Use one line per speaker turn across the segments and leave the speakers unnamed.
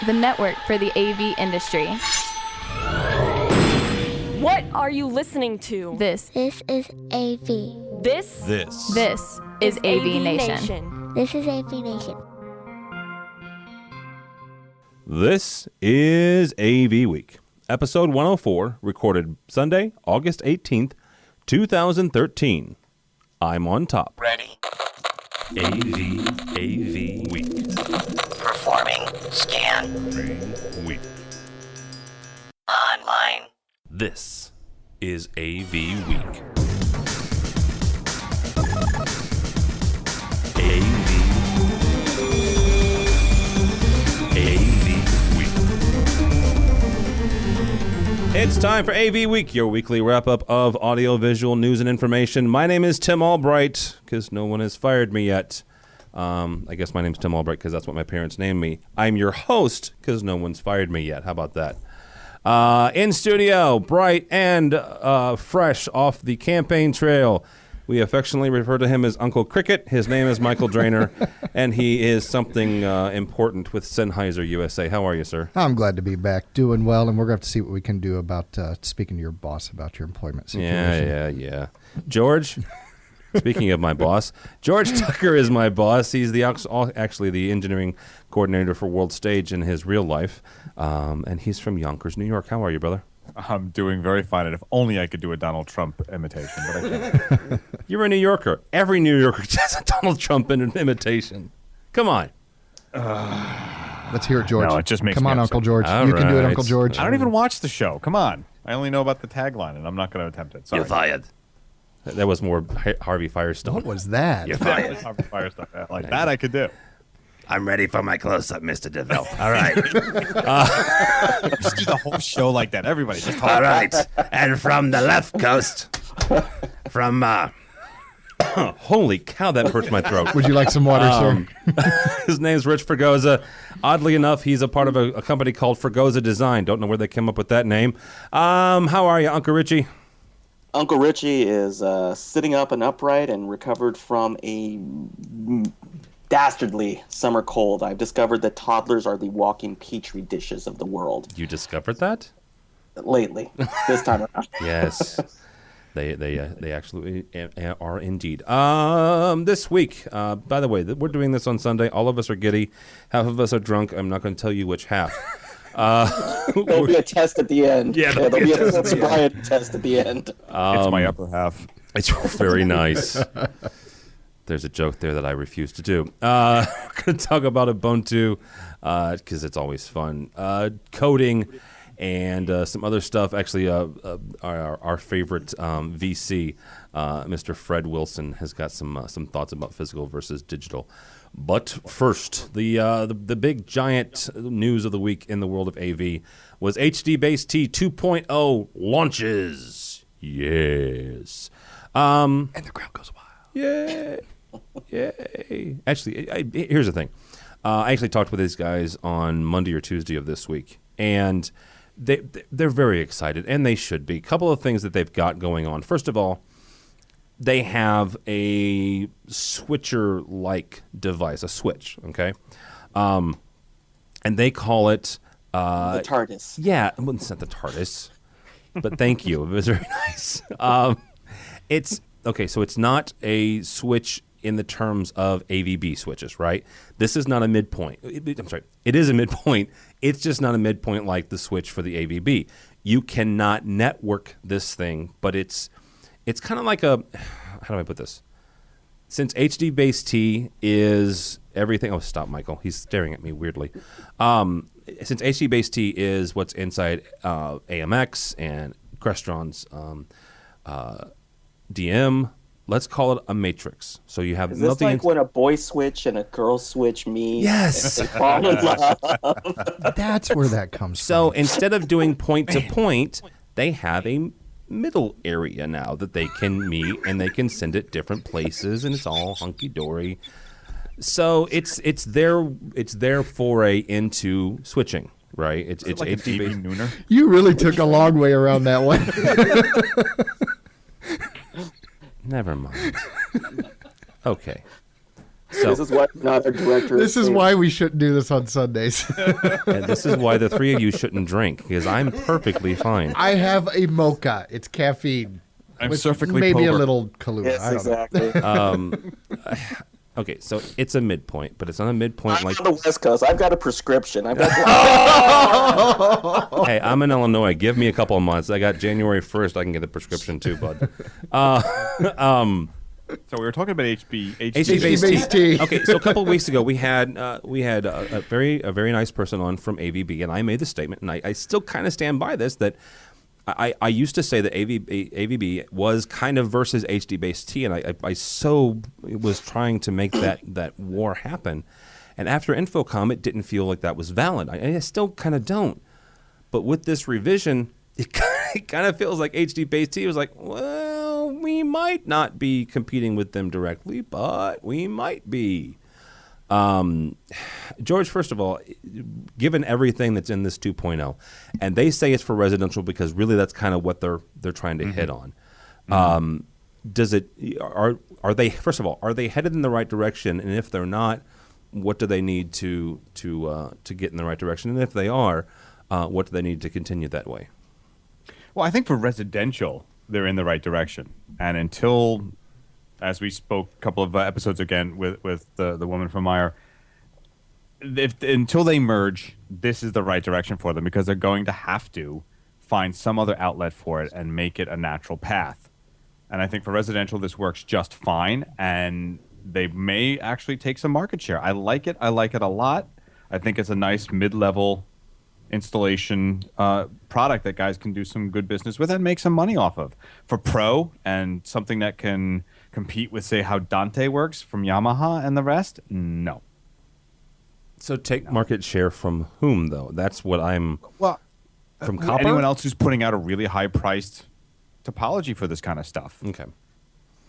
the network for the AV industry.
What are you listening to?
This
is AV.
This
is AVNation.
This is AVNation.
This is AVWeek, episode 104, recorded Sunday, August 18th, 2013. I'm on top.
Ready.
AVWeek.
Performing. Scan.
Week.
Online.
This is AVWeek. It's time for AV Week, your weekly wrap-up of audio-visual news and information. My name is Tim Albright, because no one has fired me yet. I guess my name's Tim Albright because that's what my parents named me. I'm your host because no one's fired me yet. How about that? In studio, bright and fresh off the campaign trail, we affectionately refer to him as Uncle Cricket. His name is Michael Drainer, and he is something important with Sennheiser USA. How are you, sir?
I'm glad to be back, doing well, and we're going to have to see what we can do about speaking to your boss about your employment situation.
Yeah. George, speaking of my boss, George Tucker is my boss. He's actually the engineering coordinator for World Stage in his real life, and he's from Yonkers, New York. How are you, brother?
I'm doing very fine, and if only I could do a Donald Trump imitation, but I can't.
You're a New Yorker. Every New Yorker does a Donald Trump imitation. Come on.
Let's hear it, George.
No, it just makes
Come
me
on,
upset.
Uncle George.
All
You can do it,
right.
Uncle George.
I don't even watch the show. Come on. I only know about the tagline, and I'm not going to attempt it. Sorry.
You're fired. That was more Harvey Firestone.
What was that?
You're
That
fired.
was Harvey Fire stuff. Like that I could do.
I'm ready for my close-up, Mr. DeVille. All right.
Just do the whole show like that. Everybody just talk.
All right. And from the left coast, from...
Holy cow, that hurts my throat.
Would you like some water, sir?
His name's Rich Fregosa. Oddly enough, he's a part of a company called Fregosa Design. Don't know where they came up with that name. How are you, Uncle Richie?
Uncle Richie is sitting up and upright and recovered from a dastardly summer cold. I've discovered that toddlers are the walking petri dishes of the world.
You discovered that?
Lately, this time around.
Yes. They actually are indeed. This week, by the way, we're doing this on Sunday. All of us are giddy. Half of us are drunk. I'm not going to tell you which half.
There'll be a test at the end.
Yeah,
there'll be a sobriety test at the end.
It's my upper half.
It's very nice. There's a joke there that I refuse to do. We're going to talk about Ubuntu because it's always fun. Coding and some other stuff. Actually, our favorite VC, Mr. Fred Wilson, has got some thoughts about physical versus digital. But first, the big giant news of the week in the world of AV was HDBaseT 2.0 launches. Yes.
And the crowd goes wild.
Yay. Yay. Actually, here's the thing. I actually talked with these guys on Monday or Tuesday of this week, and they're very excited, and they should be. A couple of things that they've got going on. First of all, they have a switcher-like device, a switch, okay? And they call it...
The TARDIS.
Yeah, well, it's not the TARDIS, but thank you. It was very nice. It's... Okay, so it's not a switch in the terms of AVB switches, right? This is not a midpoint. I'm sorry. It is a midpoint. It's just not a midpoint like the switch for the AVB. You cannot network this thing, but it's kind of like a, how do I put this? Since HDBaseT is everything. Oh, stop, Michael. He's staring at me weirdly. Since HDBaseT is what's inside AMX and Crestron's DM, let's call it a matrix. So you have
Is this
nothing.
like when a boy switch and a girl switch meet?
Yes.
They fall in love.
That's where that comes
So
from.
instead of doing point to point, they have a middle area now that they can meet, and they can send it different places, and it's all hunky dory. So it's their foray into switching, right? It's
like a
HDBaseT.
DB Nooner.
You really took a long way around that one.
Never mind. Okay.
This is why I'm not a director.
This is why we shouldn't do this on Sundays.
And this is why the three of you shouldn't drink, because I'm perfectly fine.
I have a mocha. It's caffeine.
I'm
with
perfectly
maybe
polar.
a little Kahlua.
Yes,
I don't
exactly.
Okay, so it's a midpoint, but it's not a midpoint
I'm
like.
on the West Coast. I've got a prescription. I've got.
Hey, I'm in Illinois. Give me a couple of months. I got January 1st. I can get a prescription too, bud.
So we were talking about
HDBaseT.
Okay, so a couple of weeks ago we had a very nice person on from AVB, and I made the statement, and I still kind of stand by this, that I used to say that AVB was kind of versus HDBaseT, and I so was trying to make that war happen. And after Infocom, it didn't feel like that was valid. I still kind of don't. But with this revision, it kind of feels like HDBaseT was like, well, we might not be competing with them directly, but we might be. George, first of all, given everything that's in this 2.0, and they say it's for residential because really that's kind of what they're trying to hit on. Are they, first of all, are they headed in the right direction? And if they're not, what do they need to get in the right direction? And if they are, what do they need to continue that way?
Well, I think for residential, they're in the right direction. And until, as we spoke a couple of episodes again with the woman from Meyer, until they merge, this is the right direction for them, because they're going to have to find some other outlet for it and make it a natural path. And I think for residential, this works just fine, and they may actually take some market share. I like it. I like it a lot. I think it's a nice mid-level installation product that guys can do some good business with and make some money off of. For pro and something that can compete with, say, how Dante works from Yamaha and the rest, no.
So take market share from whom, though? That's what I'm...
Well,
from Copper?
Anyone else who's putting out a really high-priced topology for this kind of stuff.
Okay.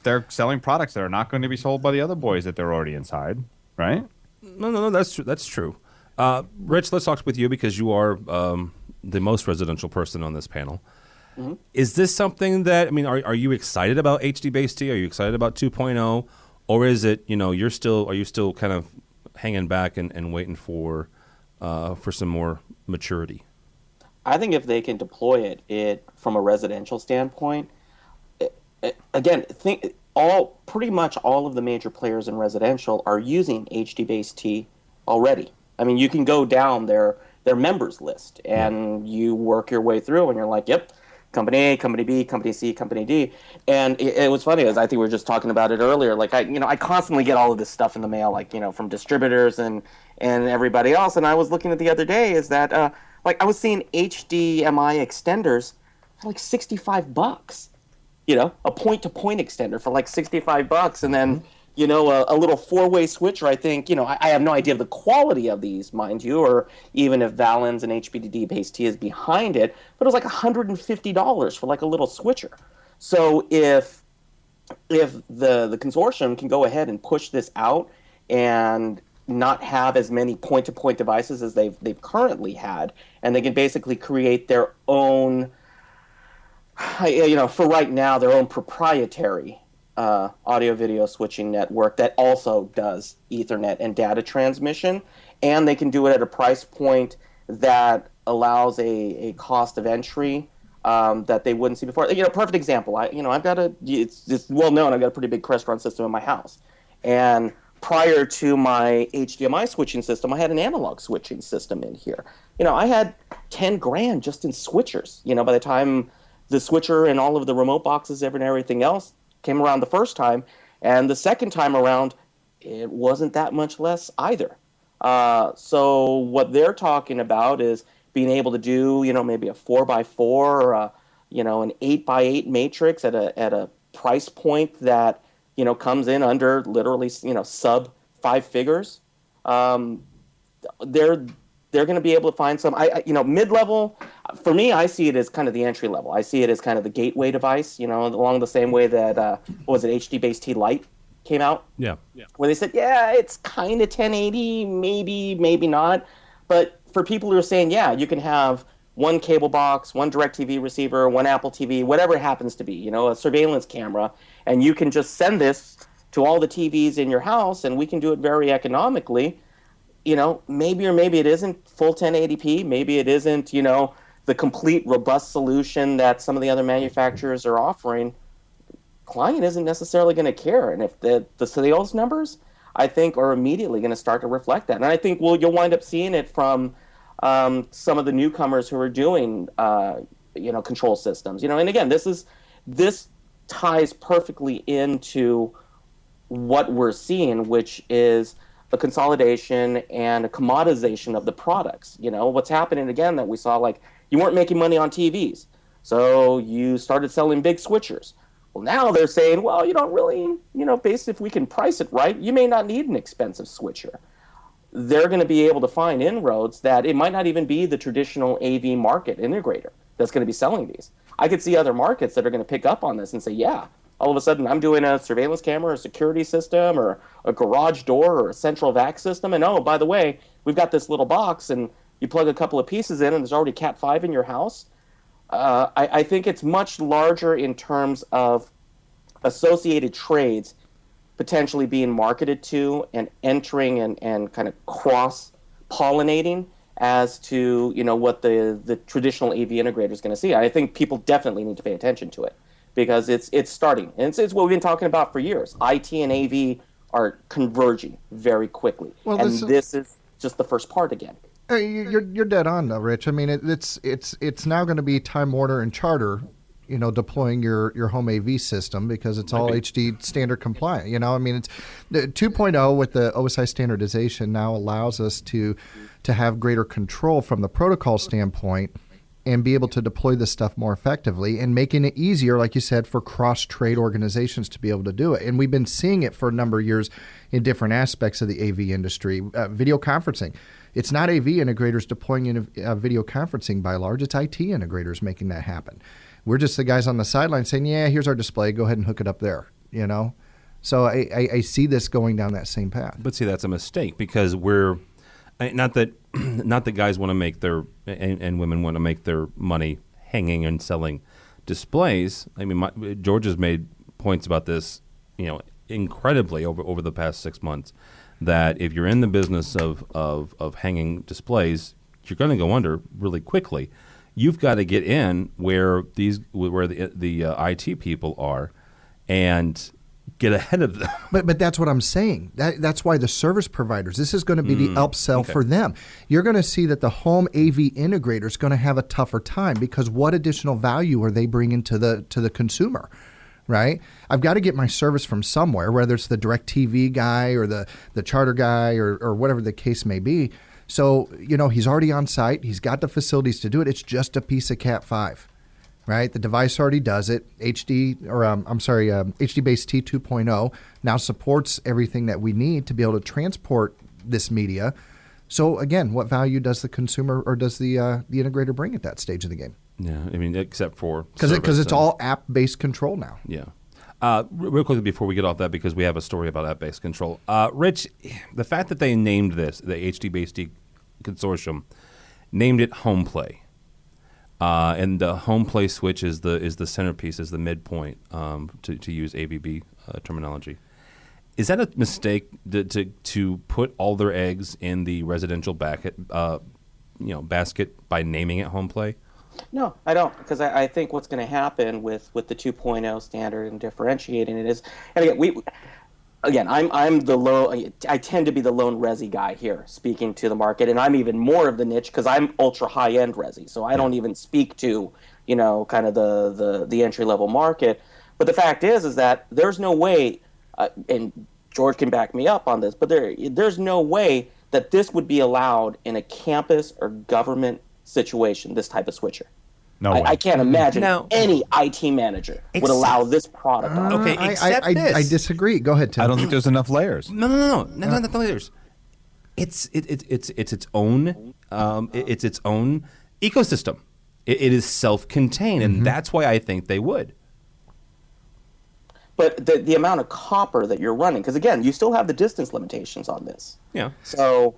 They're selling products that are not going to be sold by the other boys that they're already inside, right?
No, that's true. Rich, let's talk with you because you are the most residential person on this panel. Mm-hmm. Is this something that, I mean, are you excited about HDBaseT? Are you excited about 2.0? Or is it, are you still kind of hanging back and waiting for some more maturity?
I think if they can deploy it from a residential standpoint, again, pretty much all of the major players in residential are using HDBaseT already. I mean, you can go down their members list and you work your way through, and you're like, yep, company A, company B, company C, company D. And it was funny, as I think we were just talking about it earlier. Like I constantly get all of this stuff in the mail, like from distributors and everybody else. And I was looking at the other day is that I was seeing HDMI extenders for like $65. A point-to-point extender for like $65, and then a little four-way switcher. I think I have no idea of the quality of these, mind you, or even if Valens and HDBaseT is behind it, but it was like $150 for like a little switcher. So if the consortium can go ahead and push this out and not have as many point-to-point devices as they've currently had, and they can basically create their own, for right now, their own proprietary audio-video switching network that also does Ethernet and data transmission, and they can do it at a price point that allows a cost of entry that they wouldn't see before. Perfect example. It's well known. I've got a pretty big Crestron system in my house, and prior to my HDMI switching system, I had an analog switching system in here. I had $10,000 just in switchers. By the time the switcher and all of the remote boxes and everything else came around the first time, and the second time around, it wasn't that much less either. So what they're talking about is being able to do, maybe a 4x4 or an 8x8 matrix at a price point that comes in under literally sub 5 figures. They're going to be able to find some, mid-level. For me, I see it as kind of the entry level. I see it as kind of the gateway device, along the same way that, HDBaseT Lite came out?
Yeah.
Where they said, it's kind of 1080, maybe not. But for people who are saying, you can have one cable box, one DirecTV receiver, one Apple TV, whatever it happens to be, a surveillance camera, and you can just send this to all the TVs in your house, and we can do it very economically. Maybe it isn't full 1080p. Maybe it isn't, the complete robust solution that some of the other manufacturers are offering. Client isn't necessarily going to care. And if the sales numbers, I think, are immediately going to start to reflect that. And I think you'll wind up seeing it from some of the newcomers who are doing, control systems. And again, this ties perfectly into what we're seeing, which is a consolidation and a commoditization of the products. What's happening again that we saw, like, you weren't making money on TVs, so you started selling big switchers. Well, now they're saying, well, you don't really, based if we can price it right, you may not need an expensive switcher. They're going to be able to find inroads that it might not even be the traditional AV market integrator that's going to be selling these. I could see other markets that are going to pick up on this and say, yeah, all of a sudden I'm doing a surveillance camera, a security system, or a garage door, or a central vac system. And oh, by the way, we've got this little box, and you plug a couple of pieces in, and there's already Cat 5 in your house. I think it's much larger in terms of associated trades potentially being marketed to and entering and kind of cross-pollinating as to what the traditional AV integrator is going to see. I think people definitely need to pay attention to it because it's starting. And it's what we've been talking about for years. IT and AV are converging very quickly. Well, and this is just the first part again.
You're dead on, though, Rich. I mean, it's now going to be Time Warner and Charter, deploying your home AV system because it's all HD standard compliant. I mean, it's the 2.0 with the OSI standardization now allows us to have greater control from the protocol standpoint and be able to deploy this stuff more effectively and making it easier, like you said, for cross-trade organizations to be able to do it. And we've been seeing it for a number of years in different aspects of the AV industry. Video conferencing. It's not AV integrators deploying in video conferencing by large. It's IT integrators making that happen. We're just the guys on the sideline saying, yeah, here's our display. Go ahead and hook it up there, So I see this going down that same path.
But see, that's a mistake because we're not that guys want to make their and women want to make their money hanging and selling displays. I mean, George has made points about this, incredibly over the past 6 months. That if you're in the business of hanging displays, you're going to go under really quickly. You've got to get in where the IT people are, and get ahead of them.
But that's what I'm saying. That's why the service providers. This is going to be the upsell for them. You're going to see that the home AV integrator is going to have a tougher time because what additional value are they bringing to the consumer? Right? I've got to get my service from somewhere, whether it's the DirecTV guy or the Charter guy or whatever the case may be. So, he's already on site. He's got the facilities to do it. It's just a piece of Cat 5, right? The device already does it. HDBaseT 2.0 now supports everything that we need to be able to transport this media. So, again, what value does the consumer or does the integrator bring at that stage of the game?
Yeah, I mean, except for
because it's all app-based control now.
Yeah. Real quickly before we get off that, because we have a story about app-based control. Rich, the fact that they named this, the HDBaseT consortium, named it HomePlay, and the HomePlay switch is the centerpiece, is the midpoint, to use AVB terminology. Is that a mistake to put all their eggs in the residential basket by naming it HomePlay?
No, I don't, because I think what's going to happen with the 2.0 standard and differentiating it is, and again, I tend to be the lone resi guy here speaking to the market, and I'm even more of the niche because I'm ultra high end resi, so I don't even speak to kind of the entry level market. But the fact is that there's no way, and George can back me up on this, but there's no way that this would be allowed in a campus or government situation, this type of switcher.
No way.
I can't imagine any IT manager would allow this product on.
Okay, except this.
I disagree. Go ahead, Tim.
I don't think there's enough layers.
No, not the layers. It's its own ecosystem. It is self-contained, and that's why I think they would.
But the amount of copper that you're running, because again, you still have the distance limitations on this.
Yeah.
So,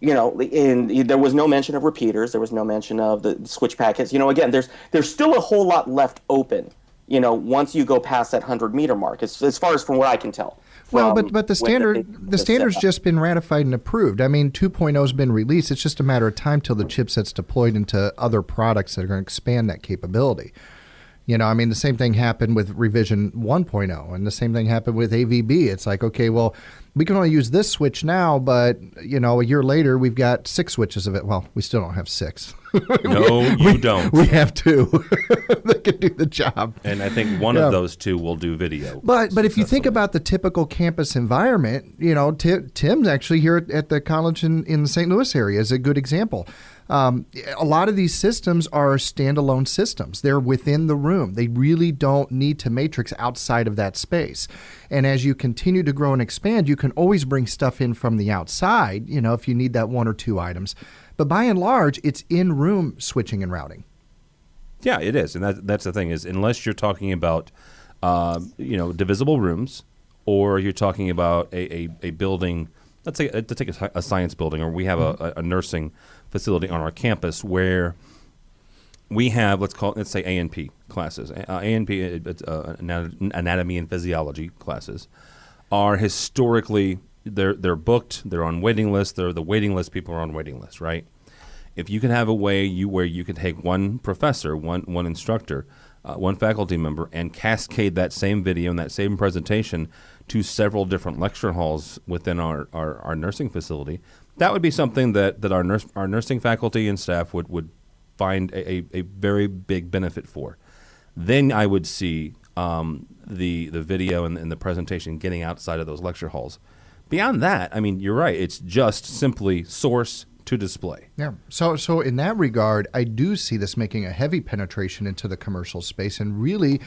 there was no mention of repeaters. There was no mention of the switch packets. Again, there's still a whole lot left open. Once you go past that 100-meter mark, as far as from what I can tell.
Well, but the standard's just been ratified and approved. I mean, 2.0 has been released. It's just a matter of time till the chipset's deployed into other products that are going to expand that capability. You know, I mean, the same thing happened with revision 1.0, and the same thing happened with AVB. It's like, okay, well, we can only use this switch now, but, you know, a year later, we've got 6 switches of it. Well, we still don't have 6.
No, you don't.
We have 2 that can do the job.
And I think one of those 2 will do video.
But if you think about the typical campus environment, you know, Tim's actually here at the college in the St. Louis area is a good example. A lot of these systems are standalone systems. They're within the room. They really don't need to matrix outside of that space. And as you continue to grow and expand, you can always bring stuff in from the outside, you know, if you need that 1 or 2 items. But by and large, it's in-room switching and routing. Yeah,
it is. And that's the thing is, unless you're talking about, you know, divisible rooms, or you're talking about a building, let's take a science building, or we have a nursing facility on our campus where we have, let's say A&P classes. A&P, anatomy and physiology classes, are historically, they're booked, they're on waiting lists, they're the waiting list, people are on waiting lists, right? If you can have a way where you can take one professor, one instructor, one faculty member, and cascade that same video and that same presentation to several different lecture halls within our nursing facility, that would be something that our nursing faculty and staff would find a very big benefit for. Then I would see the video and the presentation getting outside of those lecture halls. Beyond that, I mean, you're right. It's just simply source to display.
Yeah. So in that regard, I do see this making a heavy penetration into the commercial space and really,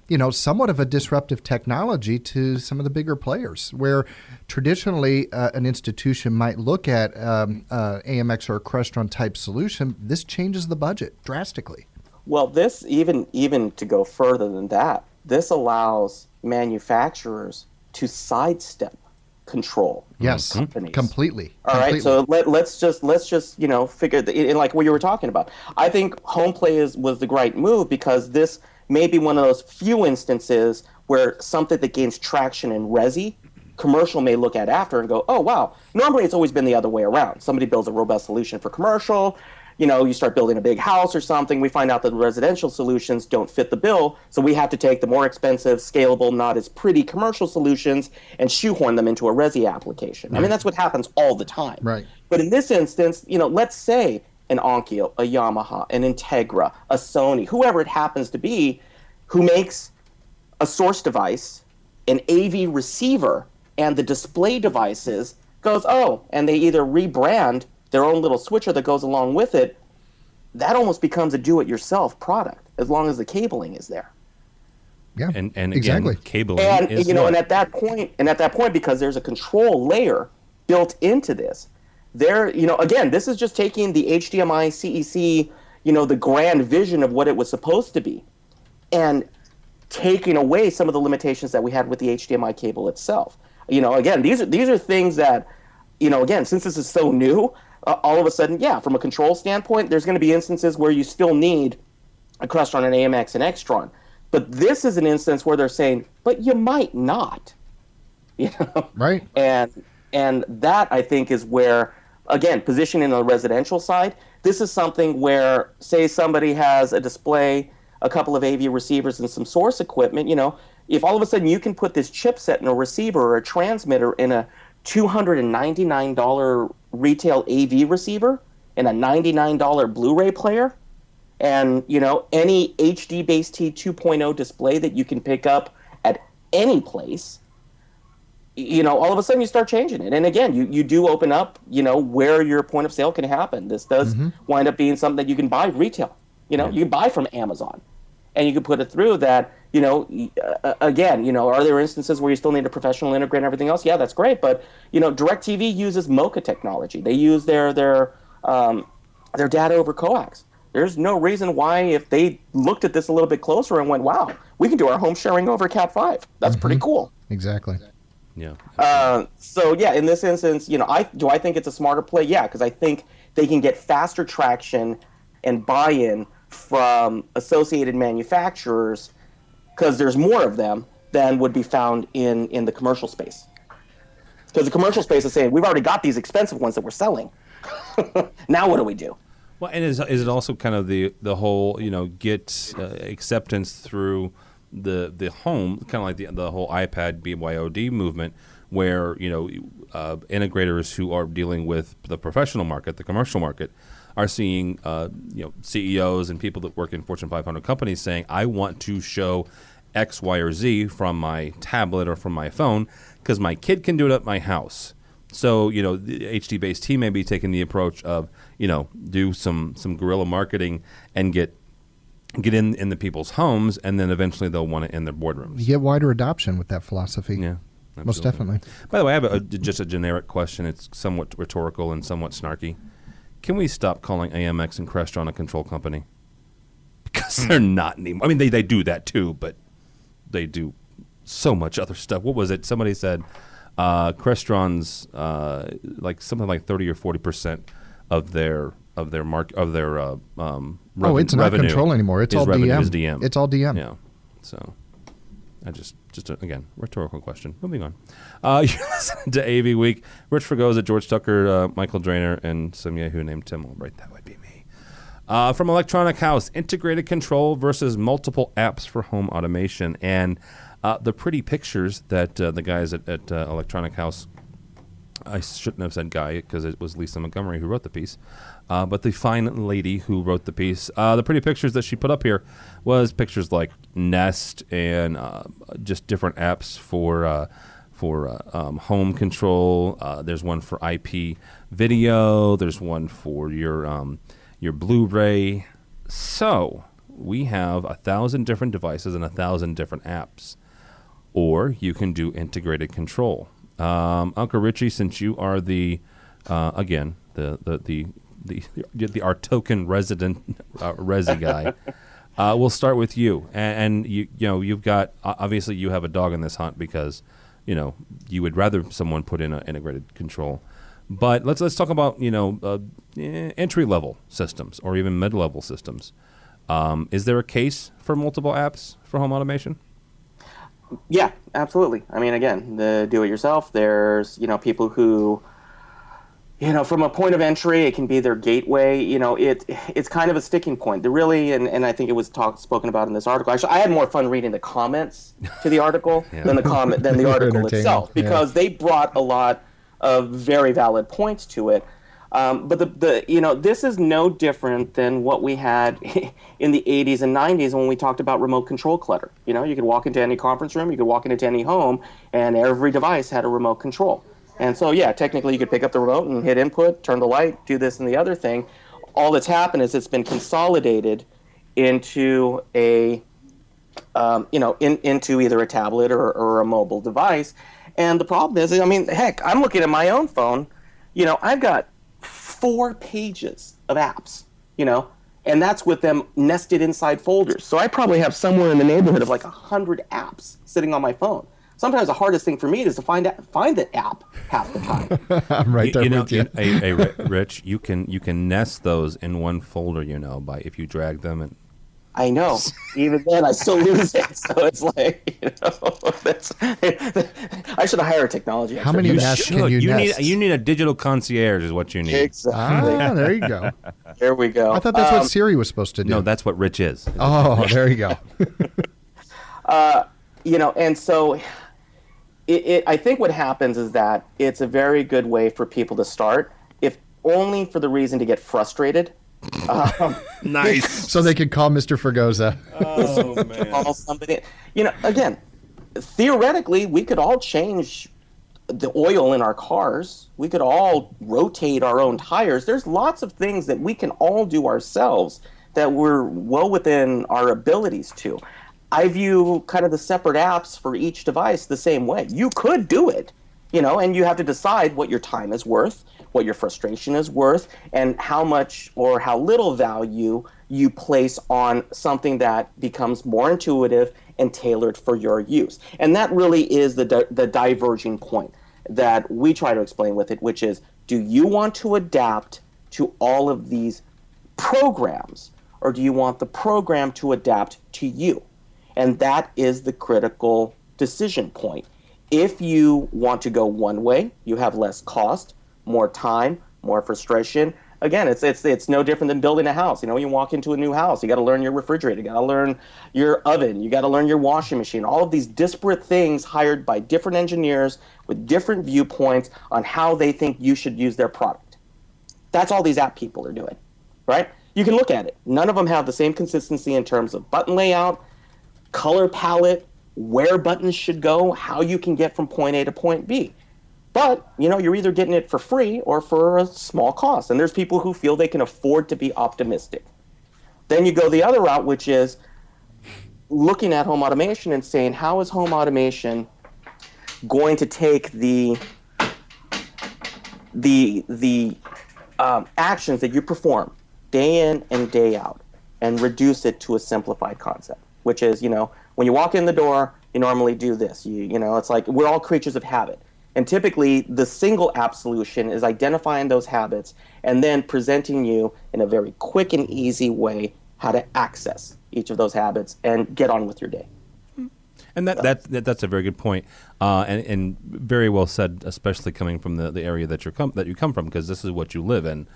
you know, somewhat of a disruptive technology to some of the bigger players, where traditionally an institution might look at AMX or a Crestron type solution. This changes the budget drastically.
Well, this even to go further than that, this allows manufacturers to sidestep control.
Yes,
companies.
Completely.
All right, so let's just you know figure in like what you were talking about. I think home play was the right move because this may be one of those few instances where something that gains traction in resi, commercial may look at after and go, oh wow. Normally it's always been the other way around. Somebody builds a robust solution for commercial. You know, you start building a big house or something, we find out that the residential solutions don't fit the bill, so we have to take the more expensive, scalable, not as pretty commercial solutions and shoehorn them into a resi application. I mean, that's what happens all the time.
Right.
But in this instance, you know, let's say an Onkyo, a Yamaha, an Integra, a Sony, whoever it happens to be, who makes a source device, an AV receiver, and the display devices, goes, oh, and they either rebrand their own little switcher that goes along with it, that almost becomes a do-it-yourself product as long as the cabling is there.
Yeah,
and again,
exactly.
Cabling
and
is
you know,
what?
and at that point, because there's a control layer built into this, there, you know, again, this is just taking the HDMI CEC, you know, the grand vision of what it was supposed to be, and taking away some of the limitations that we had with the HDMI cable itself. You know, again, these are things that, you know, again, since this is so new. All of a sudden, yeah, from a control standpoint, there's going to be instances where you still need a Crestron, an AMX, and Extron. But this is an instance where they're saying, but you might not. You know?
Right.
And that, I think, is where, again, positioning on the residential side, this is something where, say somebody has a display, a couple of AV receivers, and some source equipment, you know, if all of a sudden you can put this chipset in a receiver or a transmitter in a $299 retail AV receiver and a $99 Blu-ray player, and you know any HDBaseT 2.0 display that you can pick up at any place, you know, all of a sudden you start changing it. And again, you do open up, you know, where your point of sale can happen. This does wind up being something that you can buy retail. You know, you can buy from Amazon, and you can put it through that. You know, again, you know, are there instances where you still need a professional integrator and everything else? Yeah, that's great. But, you know, DirecTV uses MoCA technology. They use their data over coax. There's no reason why, if they looked at this a little bit closer and went, wow, we can do our home sharing over Cat5. That's pretty cool.
Exactly.
Yeah.
So, yeah, in this instance, you know, I think it's a smarter play? Yeah, because I think they can get faster traction and buy-in from associated manufacturers, because there's more of them than would be found in the commercial space. Because the commercial space is saying, we've already got these expensive ones that we're selling. Now what do we do?
Well, and is it also kind of the whole, get acceptance through the home, kind of like the whole iPad BYOD movement, where integrators who are dealing with the professional market, the commercial market, are seeing CEOs and people that work in Fortune 500 companies saying, I want to show X, Y, or Z from my tablet or from my phone because my kid can do it at my house. So, the HDBaseT may be taking the approach of, do some guerrilla marketing and get in the people's homes, and then eventually they'll want it in their boardrooms.
You get wider adoption with that philosophy.
Yeah, absolutely.
Most definitely.
By the way, I have just a generic question. It's somewhat rhetorical and somewhat snarky. Can we stop calling AMX and Crestron a control company? Because they're not anymore. I mean, they do that too, but they do so much other stuff. What was it? Somebody said Crestron's something like 30 or 40% of their revenue.
It's not control anymore. It's all DM.
Is DM.
It's all DM.
Yeah. So I just again, rhetorical question. Moving on. You're listening to AV Week. Rich Fregosa, George Tucker, Michael Drainer, and some Yahoo named Tim Albright. That would be me. From Electronic House, integrated control versus multiple apps for home automation. And the pretty pictures that the guys at Electronic House, I shouldn't have said guy because it was Lisa Montgomery who wrote the piece, but the fine lady who wrote the piece, the pretty pictures that she put up here was pictures like Nest and just different apps for home control. There's one for IP video. There's one for your Blu-ray. So we have 1,000 different devices and 1,000 different apps. Or you can do integrated control. Uncle Richie, since you are the our token resident Resi guy, we'll start with you. And you've got obviously you have a dog in this hunt because you would rather someone put in an integrated control. But let's talk about entry level systems or even mid level systems. Is there a case for multiple apps for home automation?
Yeah, absolutely. I mean, again, the do-it-yourself. There's people who, from a point of entry, it can be their gateway. It's kind of a sticking point. And I think it was spoken about in this article. Actually, I had more fun reading the comments to the article than the article itself because they brought a lot of very valid points to it. But this is no different than what we had in the 80s and 90s when we talked about remote control clutter. You could walk into any conference room, you could walk into any home, and every device had a remote control. And so, yeah, technically you could pick up the remote and hit input, turn the light, do this and the other thing. All that's happened is it's been consolidated into into either a tablet or a mobile device. And the problem is, heck, I'm looking at my own phone. I've got 4 pages of apps, and that's with them nested inside folders. So I probably have somewhere in the neighborhood of like 100 apps sitting on my phone. Sometimes the hardest thing for me is to find the app half the time.
I'm right there with you.
Hey, Rich, you can nest those in one folder, by if you drag them and.
I know. Even then, I still lose it. So it's like, I should hire a technology expert.
How many apps can you nest?
You need a digital concierge is what you need.
Exactly.
There you go.
There we go.
I thought that's what Siri was supposed to do.
No, that's what Rich is.
Oh, there you go.
And so I think what happens is that it's a very good way for people to start, if only for the reason to get frustrated.
Nice.
So they could call Mr. Fregosa.
Oh, man.
Call somebody. Again, theoretically, we could all change the oil in our cars. We could all rotate our own tires. There's lots of things that we can all do ourselves that we're well within our abilities to. I view kind of the separate apps for each device the same way. You could do it, and you have to decide what your time is worth, what your frustration is worth, and how much or how little value you place on something that becomes more intuitive and tailored for your use. And that really is the diverging point that we try to explain with it, which is, do you want to adapt to all of these programs, or do you want the program to adapt to you? And that is the critical decision point. If you want to go one way, you have less cost, more time, more frustration. Again, it's no different than building a house. You know, you walk into a new house, you got to learn your refrigerator, you got to learn your oven, you got to learn your washing machine. All of these disparate things hired by different engineers with different viewpoints on how they think you should use their product. That's all these app people are doing, right? You can look at it. None of them have the same consistency in terms of button layout, color palette, where buttons should go, how you can get from point A to point B. But, you know, you're either getting it for free or for a small cost. And there's people who feel they can afford to be optimistic. Then you go the other route, which is looking at home automation and saying, how is home automation going to take the actions that you perform day in and day out and reduce it to a simplified concept, which is, you know, when you walk in the door, you normally do this. You know, it's like we're all creatures of habit. And typically, the single app solution is identifying those habits and then presenting you in a very quick and easy way how to access each of those habits and get on with your day.
And that's a very good point, and very well said, especially coming from the area that you come from, because this is what you live in.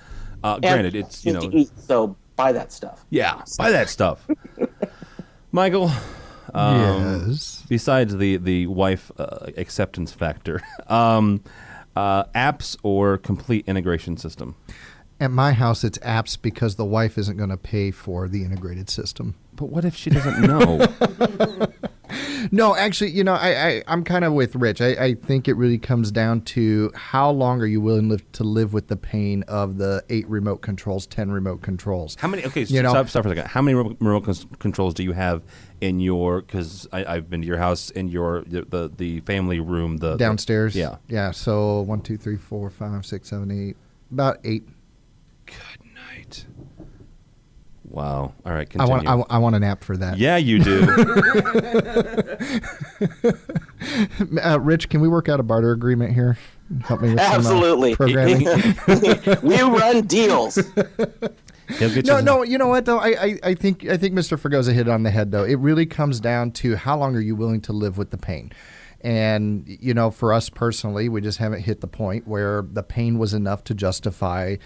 Granted, it's, you know,
so buy that stuff.
Yeah, buy that stuff. Michael.
Yes.
Besides the wife acceptance factor, apps or complete integration system?
At my house, it's apps because the wife isn't going to pay for the integrated system.
But what if she doesn't know?
No, actually, you know, I'm kind of with Rich. I think it really comes down to how long are you willing to live with the pain of the 8 remote controls, 10 remote controls.
How many? Okay, stop for a second. How many remote controls do you have in your? Because I've been to your house in your the family room, the
downstairs.
Yeah.
So 1, 2, 3, 4, 5, 6, 7, 8, about 8.
Good night. Wow. All right, continue.
I want an app for that.
Yeah, you do.
Rich, can we work out a barter agreement here? Help me with
Absolutely.
some programming.
We run deals.
No, you know what though? I think Mr. Fregosa hit it on the head though. It really comes down to how long are you willing to live with the pain. And, you know, for us personally, we just haven't hit the point where the pain was enough to justify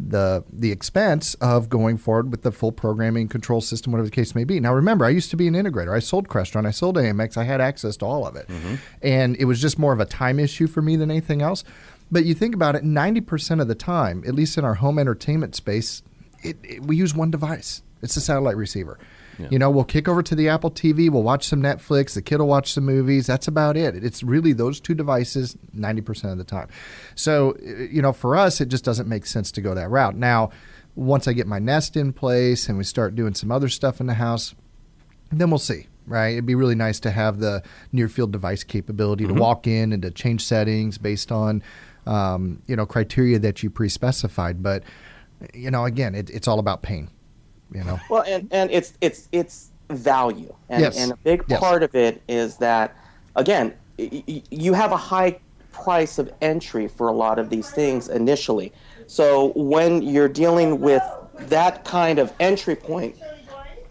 the expense of going forward with the full programming control system, whatever the case may be. Now, remember, I used to be an integrator. I sold Crestron. I sold AMX. I had access to all of it. Mm-hmm. And it was just more of a time issue for me than anything else. But you think about it, 90% of the time, at least in our home entertainment space, we use one device. It's a satellite receiver. Yeah. You know, we'll kick over to the Apple TV, we'll watch some Netflix, the kid will watch some movies. That's about it. It's really those 2 devices 90% of the time. So, you know, for us, it just doesn't make sense to go that route. Now, once I get my Nest in place and we start doing some other stuff in the house, then we'll see, right? It'd be really nice to have the near-field device capability to walk in and to change settings based on, you know, criteria that you pre-specified. But, you know, again, it's all about pain. You know.
Well, and it's value, and,
yes.
and a big part of it is that, again, you have a high price of entry for a lot of these things initially. So when you're dealing with that kind of entry point,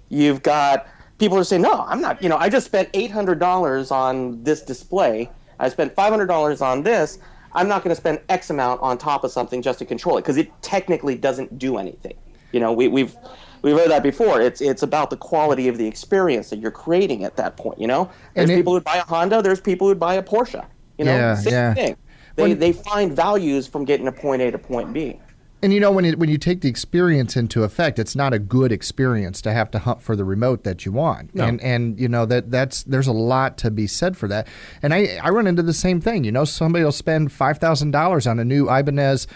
you've got people who are saying, no, I'm not. You know, I just spent $800 on this display. I spent $500 on this. I'm not going to spend X amount on top of something just to control it because it technically doesn't do anything. You know, we've heard that before. It's about the quality of the experience that you're creating at that point, you know? There's people who buy a Honda, there's people who buy a Porsche. You know, same thing. They find values from getting to point A to point B.
And you know, when you take the experience into effect, it's not a good experience to have to hunt for the remote that you want. No. And you know, there's a lot to be said for that. And I run into the same thing. You know, somebody will spend $5,000 on a new Ibanez,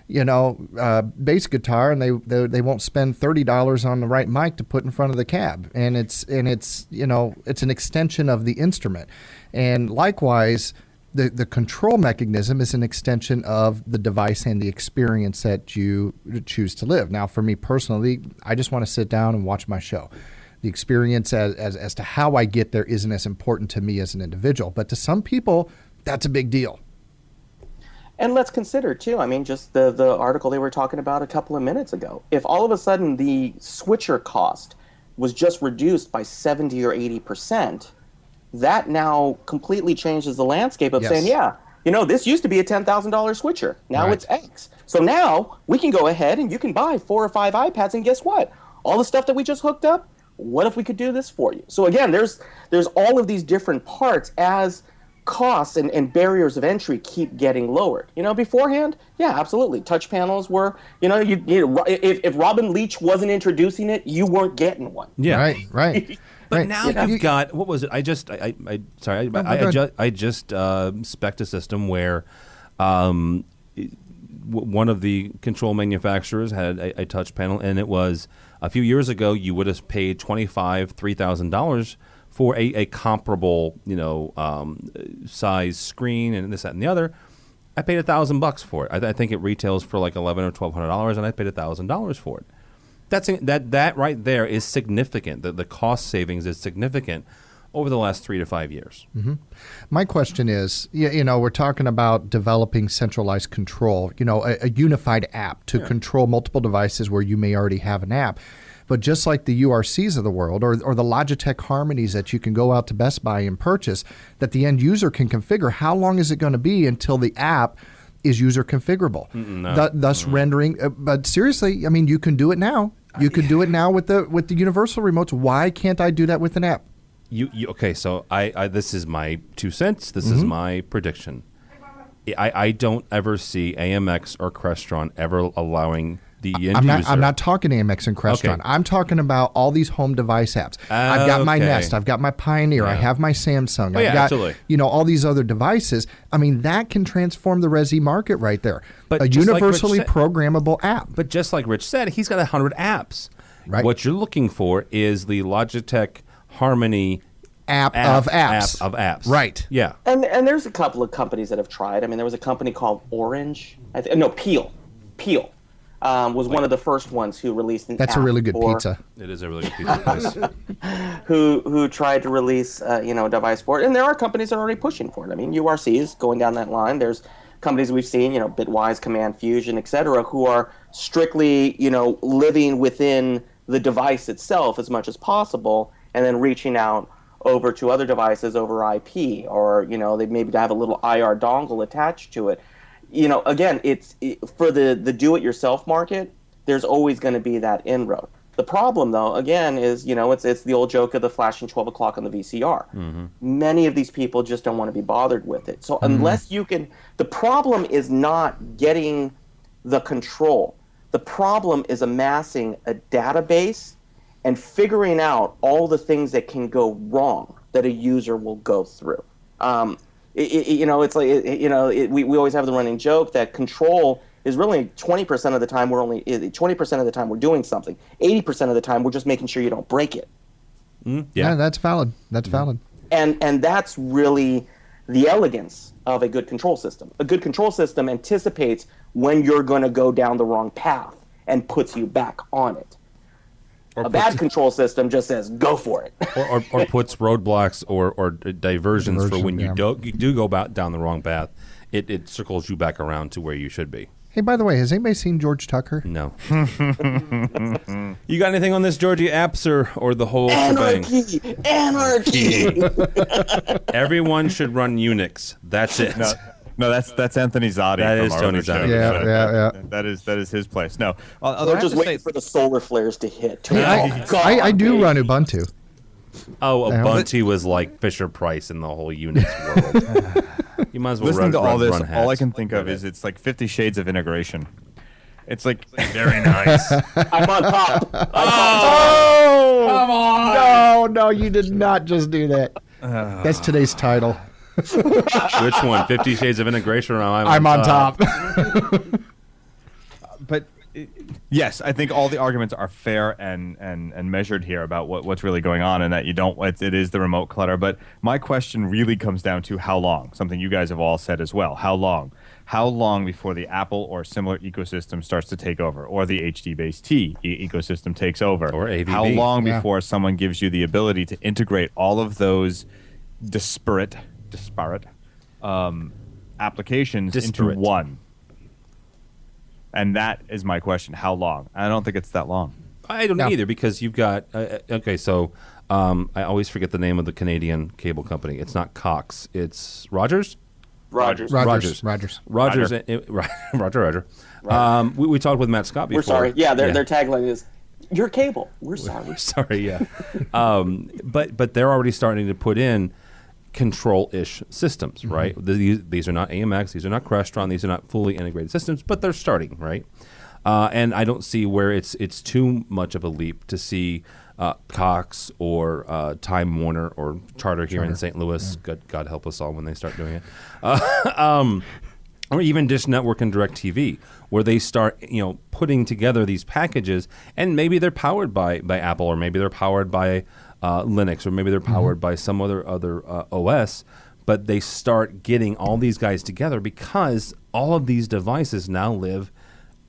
you know, bass guitar, and they won't spend $30 on the right mic to put in front of the cab, and it's you know, it's an extension of the instrument, and likewise, the control mechanism is an extension of the device and the experience that you choose to live. Now, for me personally, I just want to sit down and watch my show. The experience as to how I get there isn't as important to me as an individual, but to some people, that's a big deal.
And let's consider, too, I mean, just the article they were talking about a couple of minutes ago. If all of a sudden the switcher cost was just reduced by 70 or 80%, that now completely changes the landscape of
Yes.
saying, yeah, this used to be a $10,000 switcher. Now
Right.
it's X. So now we can go ahead and you can buy 4 or 5 iPads, and guess what? All the stuff that we just hooked up, what if we could do this for you? So again, there's all of these different parts as costs and barriers of entry keep getting lowered. Beforehand, yeah, absolutely. Touch panels were, if Robin Leach wasn't introducing it, you weren't getting one.
Yeah.
Right.
But
Right.
now you've got, what was it? I just spec'd a system where one of the control manufacturers had a touch panel, and it was a few years ago you would have paid $3,000 for a comparable size screen and this, that, and the other. I paid $1,000 for it. I think it retails for like $1,100 or $1,200, and I paid $1,000 for it. That right there is significant. The cost savings is significant over the last 3 to 5 years.
Mm-hmm. My question is, we're talking about developing centralized control, a unified app to control multiple devices where you may already have an app. But just like the URCs of the world or the Logitech Harmonies that you can go out to Best Buy and purchase, that the end user can configure, how long is it going to be until the app is user configurable, thus rendering. But seriously, I mean, you can do it now. You can do it now with the universal remotes. Why can't I do that with an app?
Okay? So I this is my 2 cents. This is my prediction. I don't ever see AMX or Crestron ever allowing the end user.
I'm not talking AMX and Crestron.
Okay.
I'm talking about all these home device apps. I've got my
Okay.
Nest. I've got my Pioneer. I have my Samsung. I've got
absolutely.
all these other devices. I mean, that can transform the Resi market right there.
But
a
just like
universally
Rich said-
programmable app.
But just like Rich said, he's got 100 apps.
Right.
What you're looking for is the Logitech Harmony
App of apps. Right.
Yeah.
And there's a couple of companies that have tried. I mean, there was a company called Orange. Peel was one of the first ones who released an
That's
app
a really good
for-
pizza.
It is a really good pizza place.
who tried to release a device for it, and there are companies that are already pushing for it. I mean, URC is going down that line. There's companies we've seen, Bitwise, Command Fusion, et cetera, who are strictly living within the device itself as much as possible, and then reaching out over to other devices over IP, or they maybe have a little IR dongle attached to it. Again, for the do-it-yourself market, there's always going to be that inroad. The problem, though, again, is it's the old joke of the flashing 12 o'clock on the VCR.
Mm-hmm.
Many of these people just don't want to be bothered with it. So unless you can, the problem is not getting the control. The problem is amassing a database and figuring out all the things that can go wrong that a user will go through. It's like we always have the running joke that control is really 20% of the time 20% of the time we're doing something. 80% of the time we're just making sure you don't break it.
Yeah, that's valid. That's valid.
And that's really the elegance of a good control system. A good control system anticipates when you're going to go down the wrong path and puts you back on it. A bad control system just says, go for it.
or puts roadblocks or diversions for when you do go down the wrong path. It circles you back around to where you should be.
Hey, by the way, has anybody seen George Tucker?
No. You got anything on this, Georgie? Apps or the whole shebang?
Anarchy!
Everyone should run Unix. That's it.
No, that's Anthony Zotti.
That
from
is
our
Tony
other show.
Zotti.
Yeah.
That is his place. No,
We're just waiting for the solar flares to hit.
I do run Ubuntu.
Oh, Ubuntu was like Fisher Price in the whole Unix world. You might as well
Listening to all this,
run
all I
hats.
can think of is it's like 50 Shades of integration. It's like
Very nice.
I'm on top.
Oh! Come on! No, you did not just do that. That's today's title.
Which one? 50 Shades of Integration or
I'm on top.
but yes, I think all the arguments are fair and measured here about what's really going on, and that you don't. It is the remote clutter. But my question really comes down to how long. Something you guys have all said as well. How long? How long before the Apple or similar ecosystem starts to take over, or the HDBaseT ecosystem takes over,
or AVB?
How long before someone gives you the ability to integrate all of those disparate applications into one? And that is my question. How long? I don't think it's that long.
I don't either, because you've got okay. So I always forget the name of the Canadian cable company. It's not Cox. It's Rogers.
Rogers.
Roger. We talked with Matt Scott before.
We're sorry. Yeah, their tagline is, "Your cable. We're sorry."
We're sorry. Yeah. But they're already starting to put in control-ish systems, right? These are not AMX. These are not Crestron. These are not fully integrated systems, but they're starting, right? And I don't see where it's too much of a leap to see Cox or Time Warner or Charter here in St. Louis. God help us all when they start doing it. Or even Dish Network and DirecTV, where they start, putting together these packages, and maybe they're powered by Apple, or maybe they're powered by Linux, or maybe they're powered by some other OS, but they start getting all these guys together because all of these devices now live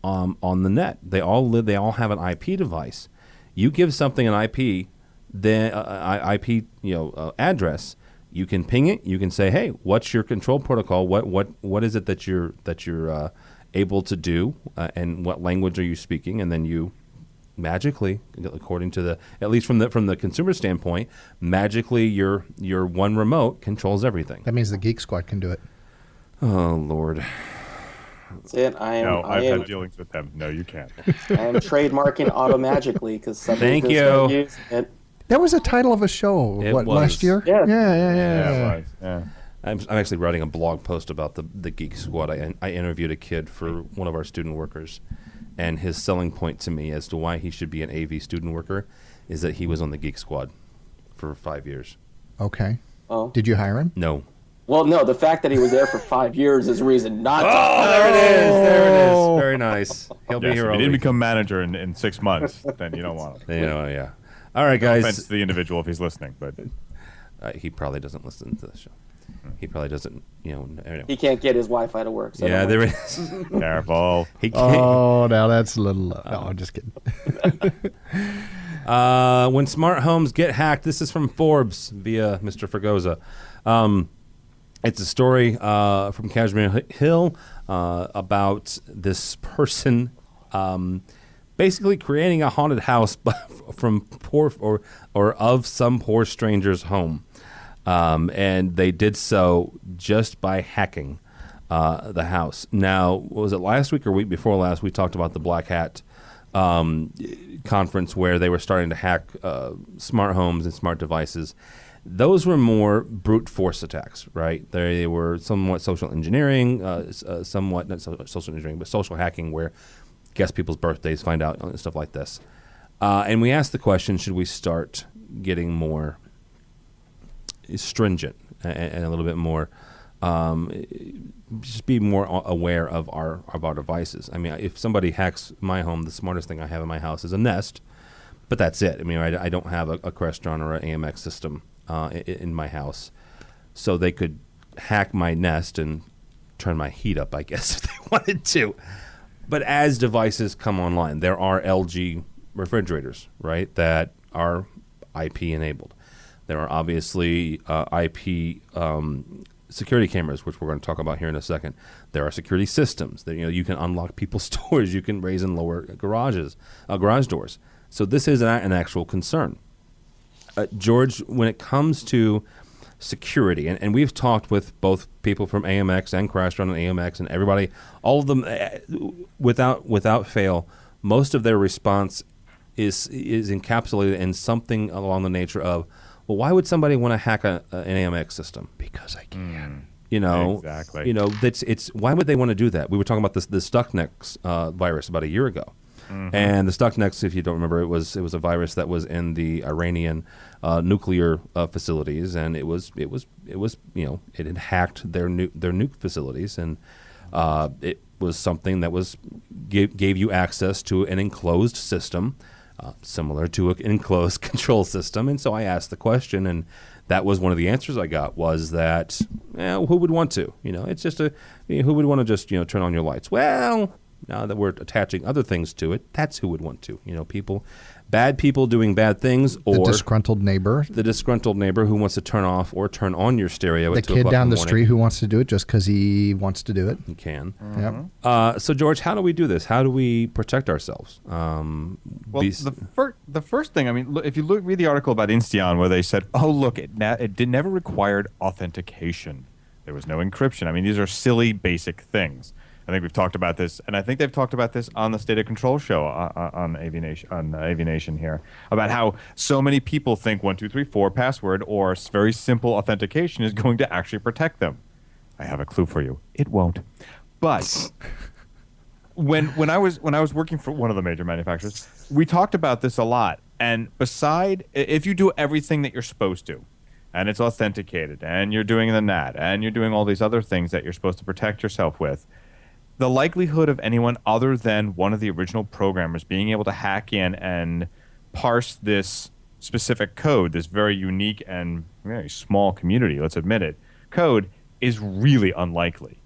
on the net. They all have an IP device. You give something an IP, address. You can ping it. You can say, "Hey, what's your control protocol? What is it that you're able to do, and what language are you speaking?" And then you magically, according to at least from the consumer standpoint, magically your one remote controls everything.
That means the Geek Squad can do it.
Oh Lord.
That's it.
I've had dealings with them. No, you can't.
I am trademarking Automagically because somebody
Thank you.
Use it.
That was a title of a show.
It was.
Last year?
Yeah.
Yeah, it was. Yeah.
I'm actually writing a blog post about the Geek Squad. I interviewed a kid for one of our student workers, and his selling point to me as to why he should be an AV student worker is that he was on the Geek Squad for 5 years.
Okay.
Oh.
Did you hire him?
No.
Well, no, the fact that he was there for 5 years is reason not to.
Oh, there it is. There it is. Very nice. He'll be
Yes,
here
if
all
he didn't
week.
become manager in 6 months, then you don't want him.
Yeah. All right,
No
guys.
offense to the individual if he's listening, but
He probably doesn't listen to the show. He probably doesn't, anyway.
He can't get his Wi-Fi to work. So
Yeah,
don't
there
worry.
is.
careful.
He can't.
Oh, now that's a little low. No, I'm just kidding.
When smart homes get hacked, this is from Forbes via Mr. Fregosa. It's a story from Kashmir Hill about this person basically creating a haunted house from poor or of some poor stranger's home. And they did so just by hacking the house. Now, was it last week or week before last? We talked about the Black Hat conference where they were starting to hack smart homes and smart devices. Those were more brute force attacks, right? They were somewhat social engineering, somewhat not social engineering, but social hacking, where guess people's birthdays, find out stuff like this. And we asked the question: should we start getting more stringent and a little bit more, just be more aware of our devices? I mean, if somebody hacks my home, the smartest thing I have in my house is a Nest, but that's it. I mean, I don't have a Crestron or an AMX system in my house, so they could hack my Nest and turn my heat up, I guess, if they wanted to. But as devices come online, there are LG refrigerators, right, that are IP enabled. There are obviously IP security cameras, which we're going to talk about here in a second. There are security systems that you can unlock people's doors, you can raise and lower garage doors. So this is an actual concern. George, when it comes to security, and we've talked with both people from AMX and Crestron and AMX and everybody, all of them, without fail, most of their response is encapsulated in something along the nature of, well, why would somebody want to hack an AMX system?
Because I can.
Exactly.
It's why would they want to do that? We were talking about the Stuxnet virus about a year ago. Mm-hmm. And the Stuxnet, if you don't remember, it was a virus that was in the Iranian nuclear facilities, and it had hacked their nuke facilities, and it was something that gave you access to an enclosed system, similar to an enclosed control system. And so I asked the question, and that was one of the answers I got, was that who would want to? It's just who would want to just turn on your lights? Well, Now that we're attaching other things to it, that's who would want to. Bad people doing bad things, or
The disgruntled neighbor.
the disgruntled neighbor who wants to turn off or turn on your stereo
The
at 2
kid
o'clock
down
in
the
morning.
street who wants to do it just because he wants to do it.
You can.
Yep.
So, George, how do we do this? How do we protect ourselves?
Well, the first thing, I mean, look, if you read the article about Insteon where they said, oh, look, it never required authentication. There was no encryption. I mean, these are silly, basic things. I think we've talked about this, and I think they've talked about this on the State of Control show on AVNation here, about how so many people think 1234 password or very simple authentication is going to actually protect them. I have a clue for you. It won't. But when I was working for one of the major manufacturers, we talked about this a lot. And if you do everything that you're supposed to, and it's authenticated, and you're doing the NAT, and you're doing all these other things that you're supposed to protect yourself with, the likelihood of anyone other than one of the original programmers being able to hack in and parse this specific code, this very unique and very small community, let's admit it, code, is really unlikely.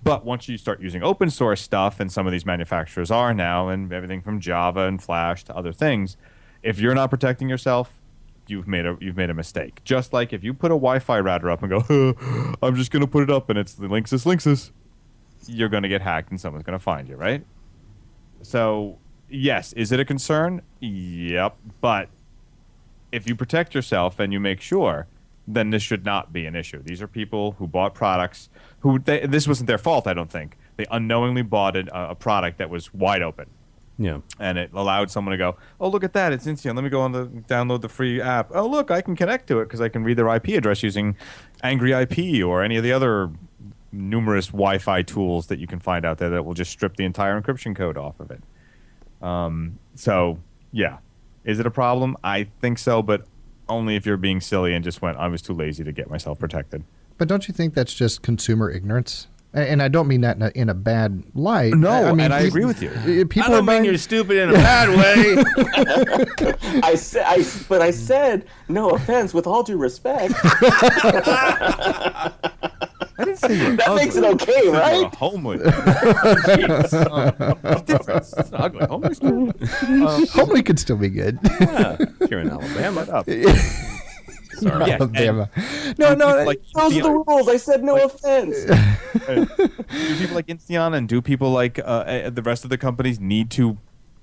But once you start using open source stuff, and some of these manufacturers are now, and everything from Java and Flash to other things, if you're not protecting yourself, you've made a mistake. Just like if you put a Wi-Fi router up and go, I'm just going to put it up and it's the Linksys, you're going to get hacked and someone's going to find you, right? So, yes, is it a concern? Yep. But if you protect yourself and you make sure, then this should not be an issue. These are people who bought products this wasn't their fault, I don't think. They unknowingly bought a product that was wide open.
Yeah.
And it allowed someone to go, oh, look at that, it's Insteon. Let me go download the free app. Oh, look, I can connect to it because I can read their IP address using Angry IP or any of the other numerous Wi-Fi tools that you can find out there that will just strip the entire encryption code off of it. So, yeah. Is it a problem? I think so, but only if you're being silly and just I was too lazy to get myself protected.
But don't you think that's just consumer ignorance? And I don't mean that in a bad light.
No,
I mean,
and I agree with you.
I don't mean you're stupid in a bad way.
I said, no offense, with all due respect.
I didn't say you're
that
ugly.
makes it okay, right?
You're homely. It's ugly. Homely's good.
Homely could still be good.
Yeah, if you're in Alabama. Sorry.
Yes,
Alabama.
No.
Those are the rules. I said no offense.
Do people like Insteon and do people like the rest of the companies need to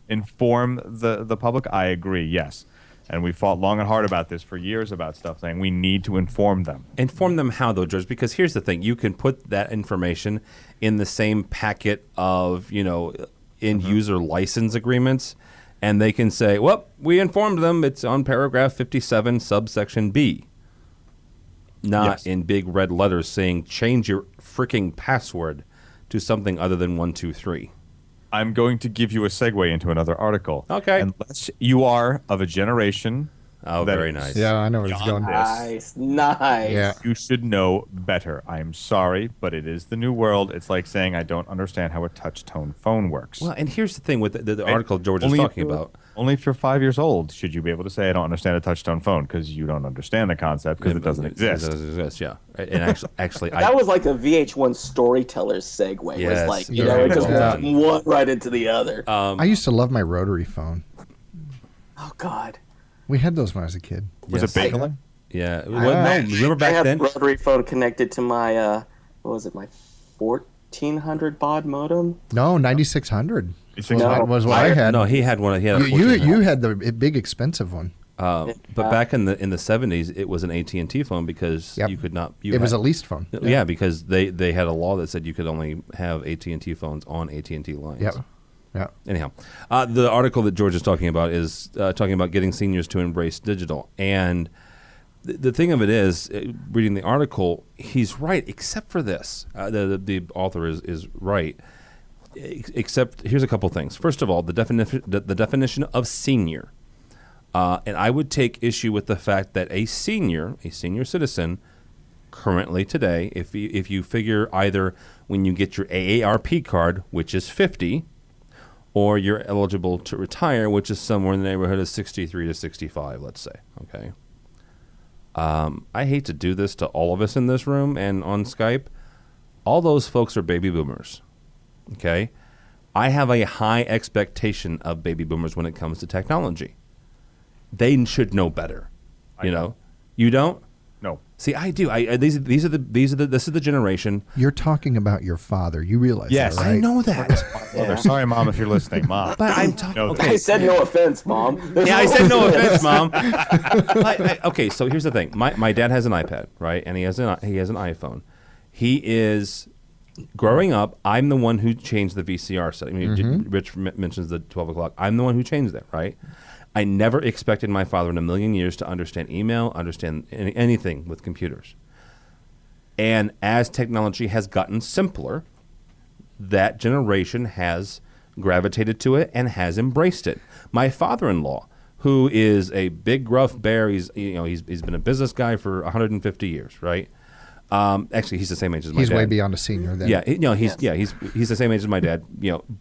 inform the public? I agree, yes. And we fought long and hard about this for years about stuff, saying we need to inform them.
Inform them how, though, George? Because here's the thing. You can put that information in the same packet of, end-user license agreements, and they can say, well, we informed them. It's on paragraph 57, subsection B. Not in big red letters saying, change your freaking password to something other than 123.
I'm going to give you a segue into another article.
Okay.
Unless you are of a generation.
Oh, very nice.
Yeah, I know where it's going.
Nice.
Yeah.
You should know better. I'm sorry, but it is the new world. It's like saying I don't understand how a touch-tone phone works.
Well, and here's the thing with the article George is talking about.
Only if you're 5 years old should you be able to say I don't understand a touch-tone phone because you don't understand the concept because it doesn't exist.
It doesn't exist, yeah. And actually,
that was like a VH1 storyteller's segue.
Yes,
it was like,
it
just
was
one right into the other.
I used to love my rotary phone.
Oh, God.
We had those when I was a kid.
Was it Bakelin?
Yeah. Remember back then?
I had a rotary phone connected to my, what was it, my 1400 baud modem?
No, 9600
No,
was what I had.
No, he had one. He had a
you had the big expensive one.
But back in the 70s, it was an AT&T phone because you could not.
It was a leased phone.
Yeah, because they had a law that said you could only have AT&T phones on AT&T lines.
Yep. Yeah.
Anyhow, the article that George is talking about is talking about getting seniors to embrace digital. And the thing of it is, reading the article, he's right, except for this. The author is right. Except, here's a couple things. First of all, the definition of senior. And I would take issue with the fact that a senior citizen, currently today, if you figure either when you get your AARP card, which is 50, or you're eligible to retire, which is somewhere in the neighborhood of 63 to 65, let's say. Okay. I hate to do this to all of us in this room and on Skype. All those folks are baby boomers. Okay. I have a high expectation of baby boomers when it comes to technology. They should know better. You know, you don't.
No.
See, I do. This is the generation.
You're talking about your father. You realize
Yes.
that, right?
I know that.
Mother. Sorry, Mom, if you're listening, Mom.
But I'm talking.
Okay.
I said no offense, Mom.
Yeah, I said no offense, Mom. Okay, so here's the thing. My dad has an iPad, right? And he has an iPhone. He is growing up. I'm the one who changed the VCR setting. I mean, Rich mentions the 12 o'clock. I'm the one who changed that, right? I never expected my father in a million years to understand email, understand anything with computers. And as technology has gotten simpler, that generation has gravitated to it and has embraced it. My father-in-law, who is a big gruff bear, he's been a business guy for 150 years, right? Actually, he's the same age as my dad.
He's way beyond a senior then.
Yeah, he's the same age as my dad.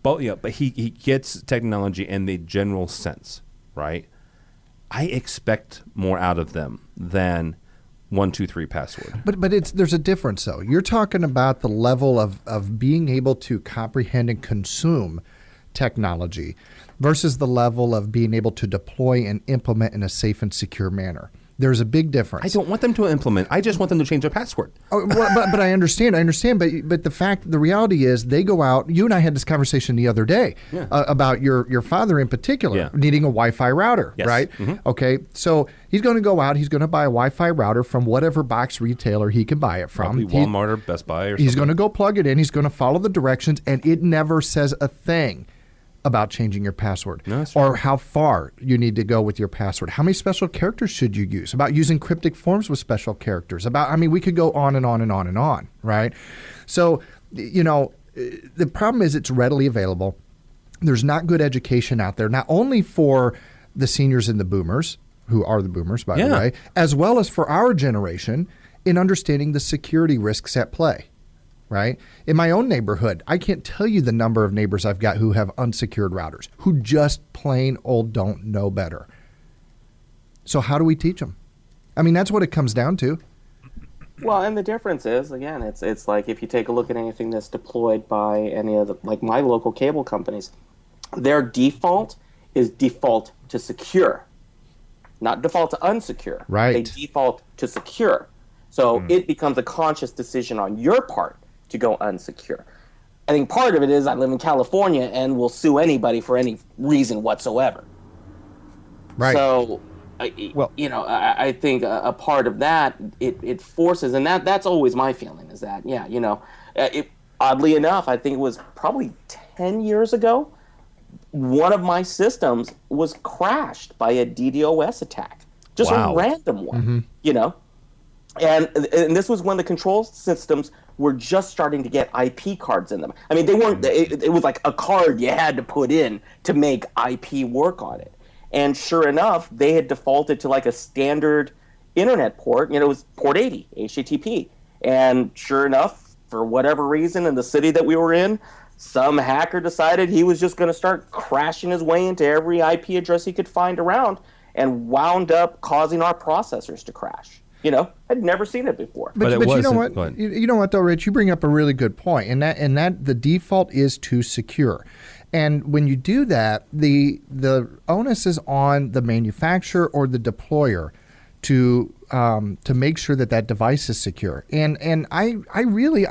But he gets technology in the general sense, right? I expect more out of them than 123 password.
But there's a difference though. You're talking about the level of being able to comprehend and consume technology versus the level of being able to deploy and implement in a safe and secure manner. There's a big difference.
I don't want them to implement. I just want them to change their password.
Oh, but I understand. But the reality is they go out. You and I had this conversation the other day about your father in particular needing a Wi-Fi router, right? Mm-hmm. Okay, so he's going to go out. He's going to buy a Wi-Fi router from whatever box retailer he can buy it from.
Probably Walmart or Best Buy or something.
He's going to go plug it in. He's going to follow the directions, and it never says a thing about changing your password or how far you need to go with your password. How many special characters should you use? About using cryptic forms with special characters. We could go on and on and on and on, right? So, the problem is it's readily available. There's not good education out there, not only for the seniors and the boomers, who are the boomers, by the way, as well as for our generation in understanding the security risks at play. Right? In my own neighborhood, I can't tell you the number of neighbors I've got who have unsecured routers, who just plain old don't know better. So how do we teach them? That's what it comes down to.
Well, and the difference is, again, it's like if you take a look at anything that's deployed by any of the, like my local cable companies, their default is default to secure, not default to unsecure.
Right.
They default to secure. So it becomes a conscious decision on your part to go unsecure. I think part of it is I live in California and will sue anybody for any reason whatsoever.
Right.
So, I think a part of that, it forces, and that's always my feeling is that, oddly enough, I think it was probably 10 years ago, one of my systems was crashed by a DDoS attack. Just a random one, And this was when the control systems were just starting to get IP cards in them. They weren't. It was like a card you had to put in to make IP work on it. And sure enough, they had defaulted to like a standard internet port. It was port 80, HTTP. And sure enough, for whatever reason, in the city that we were in, some hacker decided he was just going to start crashing his way into every IP address he could find around, and wound up causing our processors to crash. I'd never seen it before.
But you know what? You know what, though, Rich? You bring up a really good point, and that the default is to secure. And when you do that, the onus is on the manufacturer or the deployer to make sure that device is secure. And I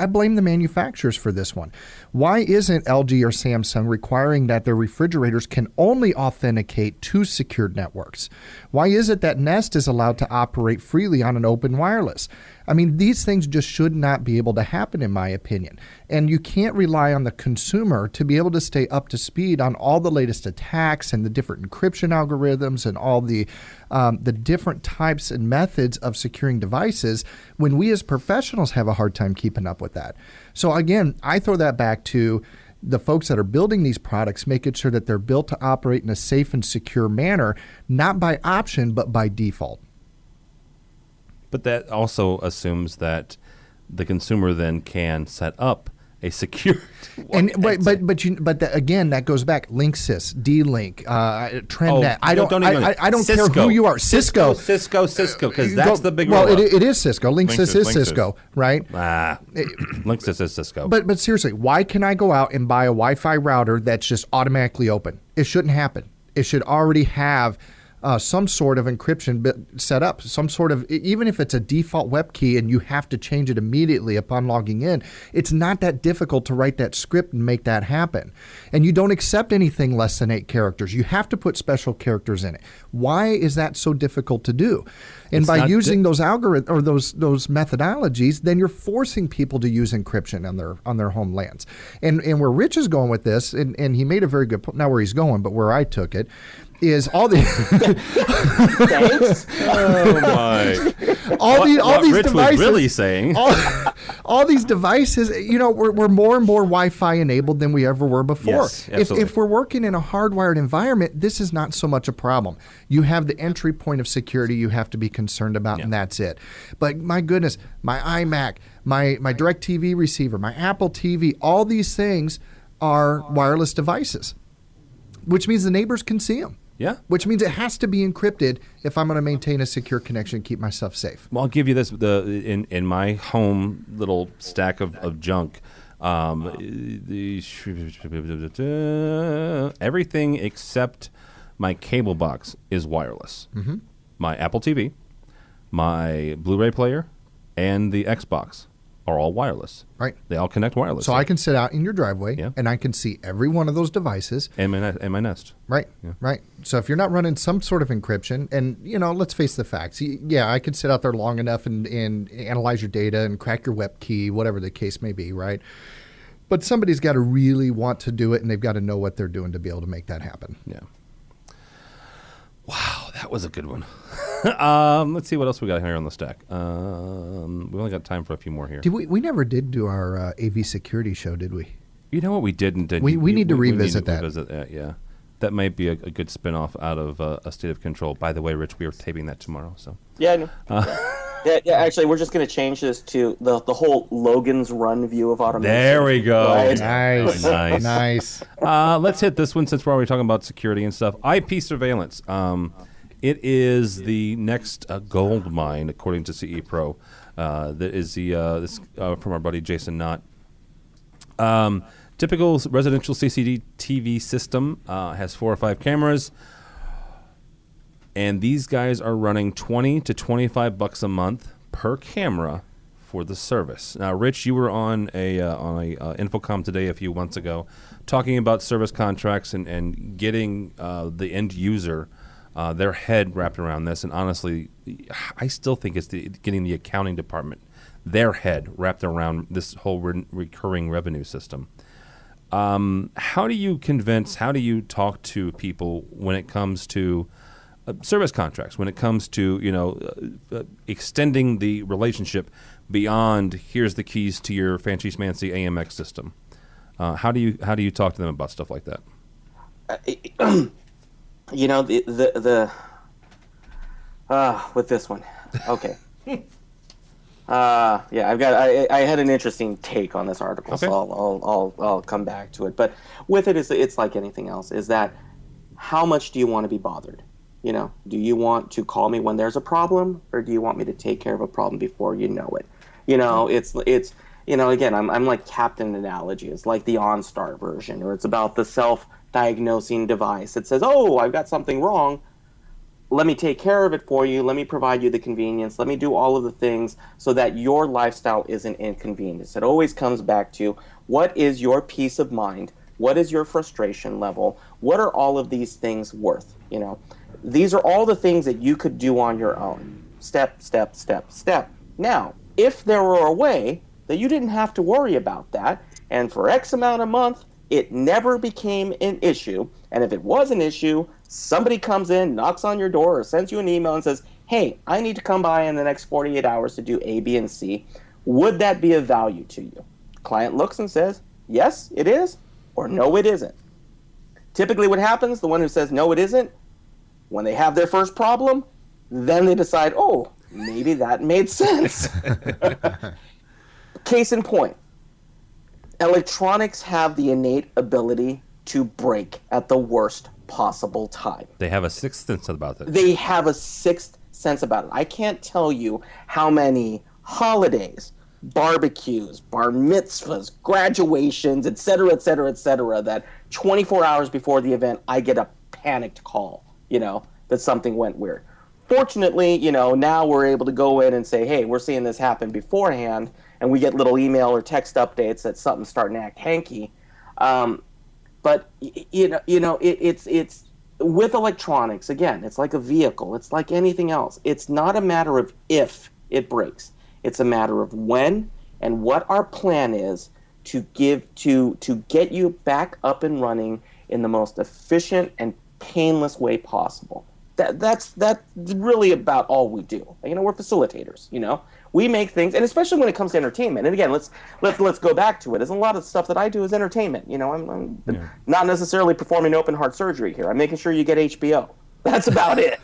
blame the manufacturers for this one. Why isn't LG or Samsung requiring that their refrigerators can only authenticate to secured networks? Why is it that Nest is allowed to operate freely on an open wireless? These things just should not be able to happen, in my opinion. And you can't rely on the consumer to be able to stay up to speed on all the latest attacks and the different encryption algorithms and all the different types and methods of securing devices when we as professionals have a hard time keeping up with that. So again, I throw that back to the folks that are building these products, making sure that they're built to operate in a safe and secure manner, not by option, but by default.
But that also assumes that the consumer then can set up a secure.
Again, that goes back. Linksys, D-Link, TrendNet. I don't care who you are. Cisco,
because that's the big.
Well, it is Cisco. Linksys is Cisco, right?
Linksys is Cisco.
But seriously, why can I go out and buy a Wi-Fi router that's just automatically open? It shouldn't happen. It should already have some sort of encryption set up, some sort of, even if it's a default web key and you have to change it immediately upon logging in, it's not that difficult to write that script and make that happen. And you don't accept anything less than 8 characters. You have to put special characters in it. Why is that so difficult to do? And by using those algorithms or those methodologies, then you're forcing people to use encryption on their homelands. And where Rich is going with this, and he made a very good point, not where he's going, but where I took it, is all the
Thanks.
Oh my!
all these
Rich
devices.
Was really saying
all these devices. We're more and more Wi-Fi enabled than we ever were before.
Yes, absolutely.
If we're working in a hardwired environment, this is not so much a problem. You have the entry point of security you have to be concerned about, and that's it. But my goodness, my iMac, my DirecTV receiver, my Apple TV, all these things are wireless devices, which means the neighbors can see them.
Yeah.
Which means it has to be encrypted if I'm going to maintain a secure connection and keep myself safe.
Well, I'll give you this: in my home little stack of junk, everything except my cable box is wireless.
Mm-hmm.
My Apple TV, my Blu-ray player, and the Xbox are all wireless.
Right.
They all connect wirelessly.
So I can sit out in your driveway and I can see every one of those devices.
And my Nest.
Right. Yeah. Right. So if you're not running some sort of encryption, and let's face the facts. Yeah, I could sit out there long enough and analyze your data and crack your web key, whatever the case may be, right? But somebody's got to really want to do it, and they've got to know what they're doing to be able to make that happen.
Yeah. Wow, that was a good one. Let's see what else we got here on the stack. We only got time for a few more here.
We never did do our AV security show, did we?
You know what we didn't?
We need to revisit that.
Revisit that, yeah. That might be a good spin-off out of A State of Control. By the way, Rich, we are taping that tomorrow. So
yeah, I know. Yeah. Actually, we're just going to change this to the whole Logan's Run view of automation.
There we go.
Right?
Nice.
Let's hit this one since we're already talking about security and stuff. IP surveillance. It is the next gold mine, according to CE Pro. That is this from our buddy Jason Knott. Typical residential CCTV system has 4 or 5 cameras. And these guys are running $20 to $25 a month per camera for the service. Now, Rich, you were on a Infocom today a few months ago, talking about service contracts and getting the end user their head wrapped around this. And honestly, I still think it's getting the accounting department their head wrapped around this whole recurring revenue system. How do you talk to people when it comes to service contracts, when it comes to extending the relationship beyond here's the keys to your fancy schmancy AMX system? How do you talk to them about stuff like that?
With this one, okay. I had an interesting take on this article,
okay.
So I'll come back to it. But with it, it's like anything else. Is that how much do you want to be bothered? Do you want to call me when there's a problem, or do you want me to take care of a problem before you know it? It's again, I'm like Captain Analogy. It's like the OnStar version, or it's about the self-diagnosing device. It says, oh, I've got something wrong. Let me take care of it for you. Let me provide you the convenience. Let me do all of the things so that your lifestyle isn't inconvenienced. It always comes back to what is your peace of mind? What is your frustration level? What are all of these things worth? These are all the things that you could do on your own. Step, step, step, step. Now, if there were a way that you didn't have to worry about that, and for X amount a month, it never became an issue, and if it was an issue, somebody comes in, knocks on your door, or sends you an email and says, hey, I need to come by in the next 48 hours to do A, B, and C, would that be of value to you? Client looks and says, yes, it is, or no, it isn't. Typically what happens, the one who says no, it isn't, when they have their first problem, then they decide, oh, maybe that made sense. Case in point, electronics have the innate ability to break at the worst possible time.
They have a sixth sense about it.
They have a sixth sense about it. I can't tell you how many holidays, barbecues, bar mitzvahs, graduations, et cetera, that 24 hours before the event, I get a panicked call, that something went weird. Fortunately, now we're able to go in and say, hey, we're seeing this happen beforehand, and we get little email or text updates that something's starting to act hanky. But it's with electronics, again, it's like a vehicle. It's like anything else. It's not a matter of if it breaks. It's a matter of when and what our plan is to get you back up and running in the most efficient and painless way possible. That's really about all we do. We're facilitators. We make things, and especially when it comes to entertainment. And again, let's go back to it. There's a lot of stuff that I do is entertainment. I'm not necessarily performing open heart surgery here. I'm making sure you get HBO. That's about it.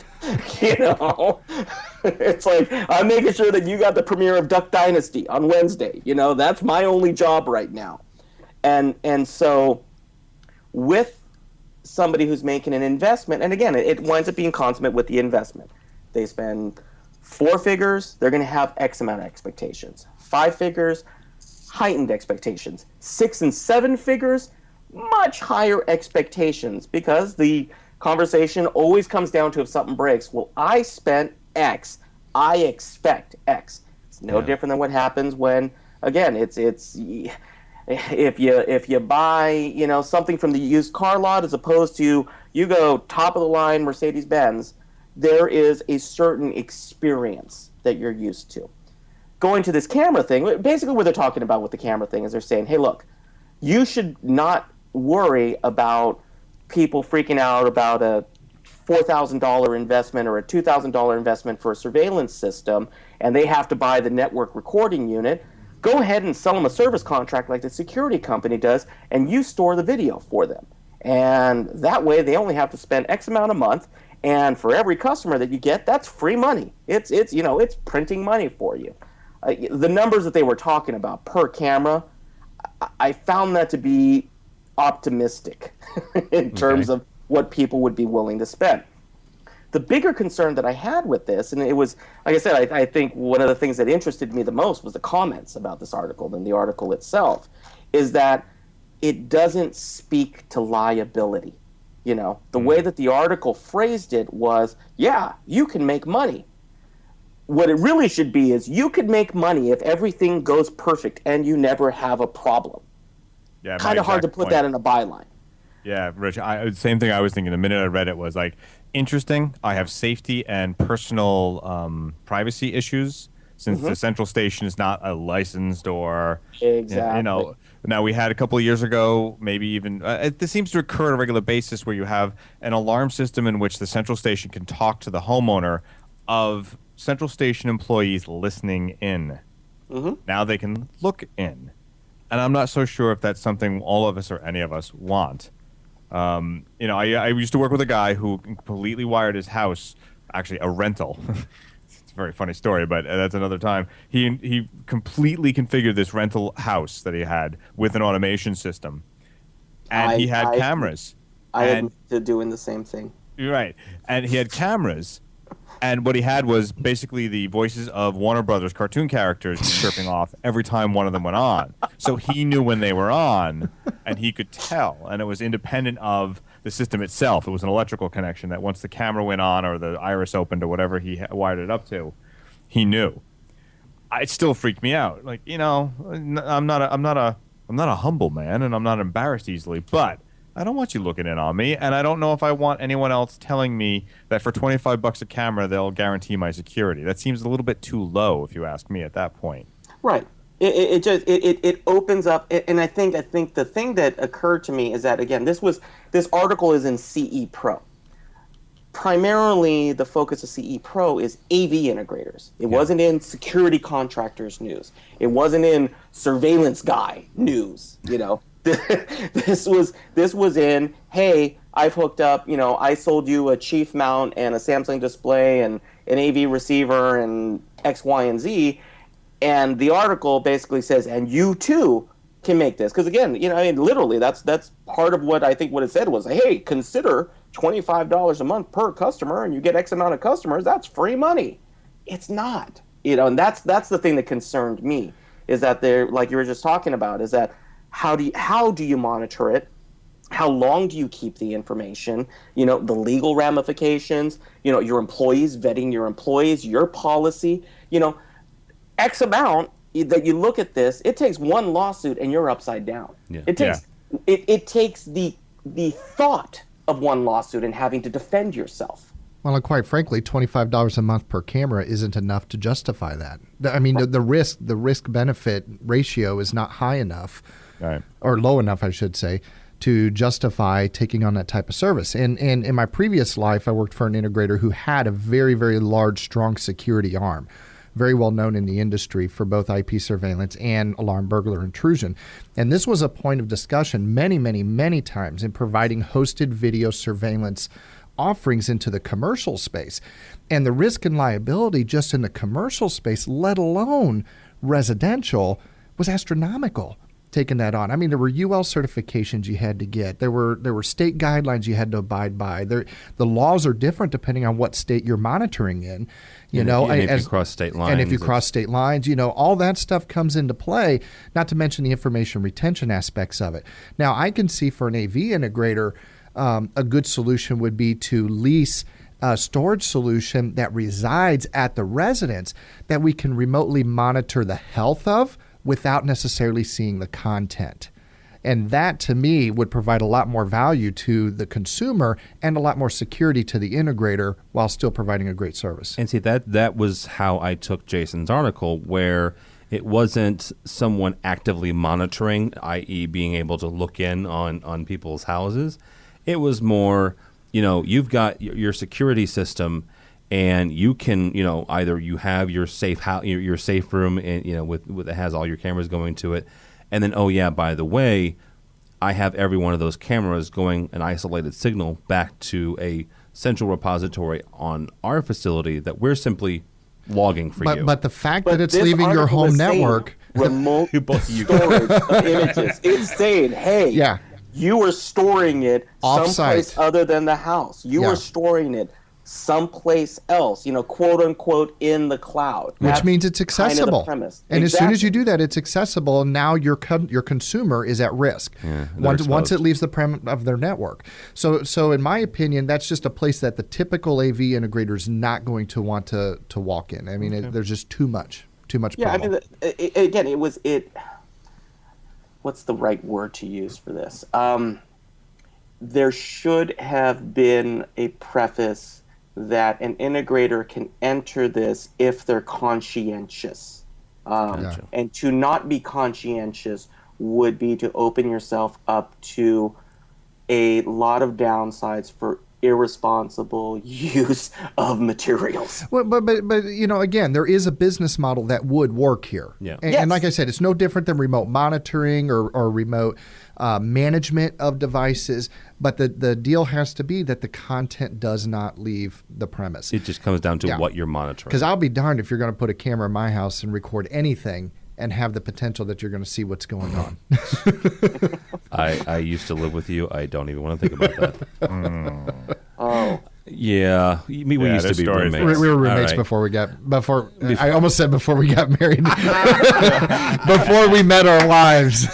It's like I'm making sure that you got the premiere of Duck Dynasty on Wednesday. That's my only job right now. And so with somebody who's making an investment, and again, it winds up being consummate with the investment. They spend 4 figures, they're going to have X amount of expectations. 5 figures, heightened expectations. 6 and 7 figures, much higher expectations, because the conversation always comes down to if something breaks. Well, I spent X, I expect X. It's no different than what happens when, again, it's if you buy something from the used car lot as opposed to you go top of the line Mercedes-Benz, there is a certain experience that you're used to. Going to this camera thing, basically what they're talking about with the camera thing is they're saying, hey, look, you should not worry about people freaking out about a $4,000 investment or a $2,000 investment for a surveillance system, and they have to buy the network recording unit. Go ahead and sell them a service contract like the security company does, and you store the video for them. And that way they only have to spend X amount a month, and for every customer that you get, that's free money. It's printing money for you. The numbers that they were talking about per camera, I found that to be optimistic in terms of what people would be willing to spend. The bigger concern that I had with this, and it was, like I said, I think one of the things that interested me the most was the comments about this article than the article itself, is that it doesn't speak to liability. The way that the article phrased it was, yeah, you can make money. What it really should be is you could make money if everything goes perfect and you never have a problem.
Yeah,
kind of hard to put that in a byline.
Yeah, Rich, same thing I was thinking the minute I read it was like, interesting. I have safety and personal privacy issues since the central station is not a licensed or
exactly.
Now we had a couple of years ago, maybe even this seems to occur on a regular basis where you have an alarm system in which the central station can talk to the homeowner of central station employees listening in. Now they can look in, and I'm not so sure if that's something all of us or any of us want. I used to work with a guy who completely wired his house, actually a rental. It's a very funny story, but that's another time. He completely configured this rental house that he had with an automation system, and he had cameras.
I admit to doing the same thing.
You're right, and he had cameras. And what he had was basically the voices of Warner Brothers cartoon characters chirping off every time one of them went on. So he knew when they were on, and he could tell. And it was independent of the system itself. It was an electrical connection that once the camera went on or the iris opened or whatever he wired it up to, he knew. It still freaked me out. Like, I'm not a humble man, and I'm not embarrassed easily, but I don't want you looking in on me, and I don't know if I want anyone else telling me that for $25 a camera they'll guarantee my security. That seems a little bit too low, if you ask me, at that point.
Right. It opens up, and I think the thing that occurred to me is that, again, this article is in CE Pro. Primarily, the focus of CE Pro is AV integrators. It wasn't in security contractors news. It wasn't in surveillance guy news. This was in, hey, I've hooked up, I sold you a Chief mount and a Samsung display and an AV receiver and X, Y, and Z. And the article basically says, and you too can make this. Because again, I mean, literally, that's part of what I think what it said was, hey, consider $25 a month per customer, and you get X amount of customers. That's free money. It's not, and that's the thing that concerned me, is that they're, like you were just talking about, is that how do you monitor it? How long do you keep the information? The legal ramifications, your employees, vetting your employees, your policy, X amount that you look at this, it takes one lawsuit and you're upside down. Yeah. It takes the thought of one lawsuit and having to defend yourself.
Well, and quite frankly, $25 a month per camera isn't enough to justify that. I mean, the risk benefit ratio is not high enough, right, or low enough, I should say, to justify taking on that type of service. And in my previous life, I worked for an integrator who had a very, very large, strong security arm, very well known in the industry for both IP surveillance and alarm burglar intrusion. And this was a point of discussion many, many, many times in providing hosted video surveillance offerings into the commercial space. And the risk and liability just in the commercial space, let alone residential, was astronomical. Taking that on. I mean, there were UL certifications you had to get. There were state guidelines you had to abide by. The laws are different depending on what state you're monitoring in.
And if you cross state lines.
And if you cross state lines, all that stuff comes into play, not to mention the information retention aspects of it. Now, I can see for an AV integrator, a good solution would be to lease a storage solution that resides at the residence that we can remotely monitor the health of, without necessarily seeing the content. And that, to me, would provide a lot more value to the consumer and a lot more security to the integrator while still providing a great service.
And see, that was how I took Jason's article, where it wasn't someone actively monitoring, i.e. being able to look in on people's houses. It was more, you've got your security system, and you can, either you have your safe house, your safe room, and with it has all your cameras going to it, and then by the way, I have every one of those cameras going an isolated signal back to a central repository on our facility that we're simply logging for you.
But the fact that it's leaving your home network,
remote storage of images, it's saying, hey, you were storing it someplace other than the house. You were storing it someplace else, quote unquote, in the cloud.
Which means it's accessible.
Kind of the premise.
And as soon as you do that, it's accessible, and now your consumer is at risk once it leaves the premise of their network. So in my opinion, that's just a place that the typical AV integrator is not going to want to walk in. I mean, there's just too much problem.
I mean, again, what's the right word to use for this? There should have been a preface that an integrator can enter this if they're conscientious. And to not be conscientious would be to open yourself up to a lot of downsides for irresponsible use of materials.
Well, but again, there is a business model that would work here. Yeah. And like I said, it's no different than remote monitoring or remote management of devices, but the deal has to be that the content does not leave the premise.
It just comes down to what you're monitoring.
Because I'll be darned if you're going to put a camera in my house and record anything and have the potential that you're going to see what's going on.
I used to live with you. I don't even want to think about that.
Oh.
Yeah, we used to be roommates.
We were roommates before I almost said before we got married. Before we met our wives.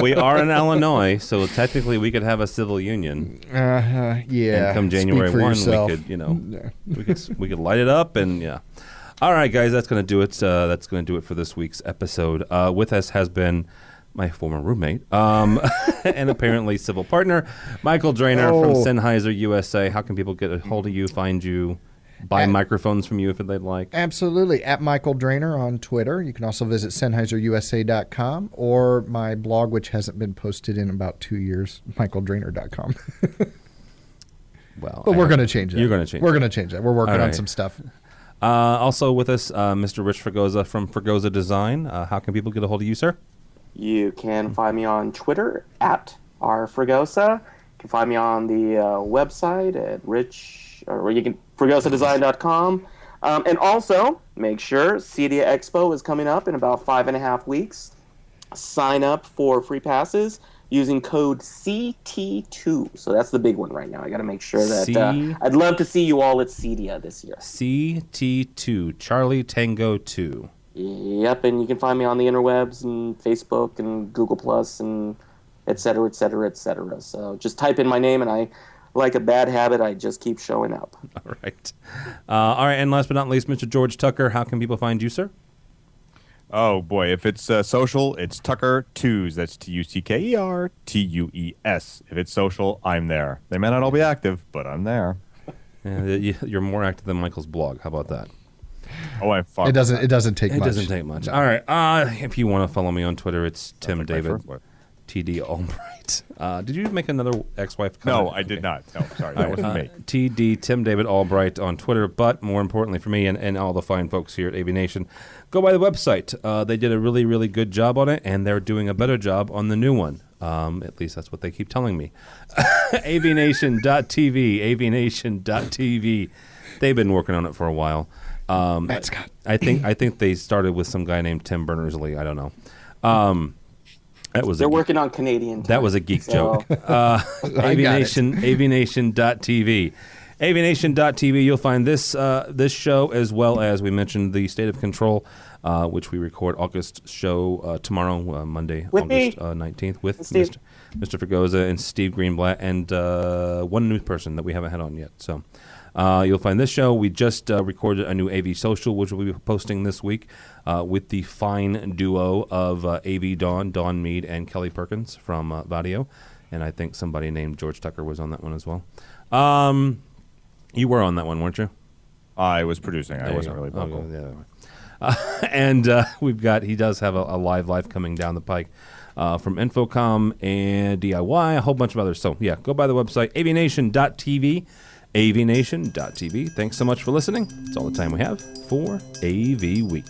we are in Illinois, so technically we could have a civil union.
Yeah.
And come January 1,
yourself.
we could light it up, and All right, guys, that's going to do it. That's going to do it for this week's episode. With us has been my former roommate and apparently civil partner, Michael Drainer from Sennheiser USA. How can people get a hold of you, find you, buy microphones from you if they'd like?
Absolutely. At Michael Drainer on Twitter. You can also visit SennheiserUSA.com or my blog, which hasn't been posted in about 2 years, michaeldrainer.com.
Well,
but we're going to change that.
You're going to change
We're going to change that. We're working on some stuff.
Also with us, Mr. Rich Fregosa from Fregosa Design. How can people get a hold of you, sir?
You can find me on Twitter at rfregosa. You can find me on the website at fregosadesign.com. And also, make sure CEDIA Expo is coming up in about 5.5 weeks. sign up for free passes using code CT2. So that's the big one right now. I got to make sure that I'd love to see you all at CEDIA this year.
CT2, Charlie Tango 2.
Yep, and you can find me on the interwebs and Facebook and Google Plus and et cetera, et cetera, et cetera. So just type in my name, and I, like a bad habit, I just keep showing up.
All right. All right, and last but not least, Mr. George Tucker, how can people find you, sir?
Oh, boy. If it's social, it's Tucker Twos. That's TUCKERTUES. If it's social, I'm there. They may not all be active, but I'm there.
Yeah, you're more active than Michael's blog. How about that?
Oh, I'm far.
It doesn't take much.
It doesn't take much. All right. If you want to follow me on Twitter, it's Tim David. TD Albright. Did you make another ex-wife comment?
No, I did not. No, sorry. That wasn't me.
TD Tim David Albright on Twitter. But more importantly for me and all the fine folks here at AVNation, go by the website. They did a really, really good job on it, and they're doing a better job on the new one. At least that's what they keep telling me. AVNation.tv. AVNation.tv. They've been working on it for a while.
Matt Scott.
I think they started with some guy named Tim Berners-Lee. I don't know.
They're working on Canadian time.
That was a geek joke. AVNation.tv. AVNation.tv, you'll find this show, as well as we mentioned the State of Control, which we record August show tomorrow, Monday, August 19th, with Mr. Fregosa and Steve Greenblatt and one new person that we haven't had on yet. So you'll find this show. We just recorded a new AV Social, which we'll be posting this week with the fine duo of AV Don Mead, and Kelly Perkins from Vadio. And I think somebody named George Tucker was on that one as well. You were on that one, weren't you?
I was producing. I wasn't really vocal.
And he does have a live coming down the pike from Infocom and DIY, a whole bunch of others. So, yeah, go by the website, avnation.tv. avnation.tv. Thanks so much for listening. It's all the time we have for AV Week.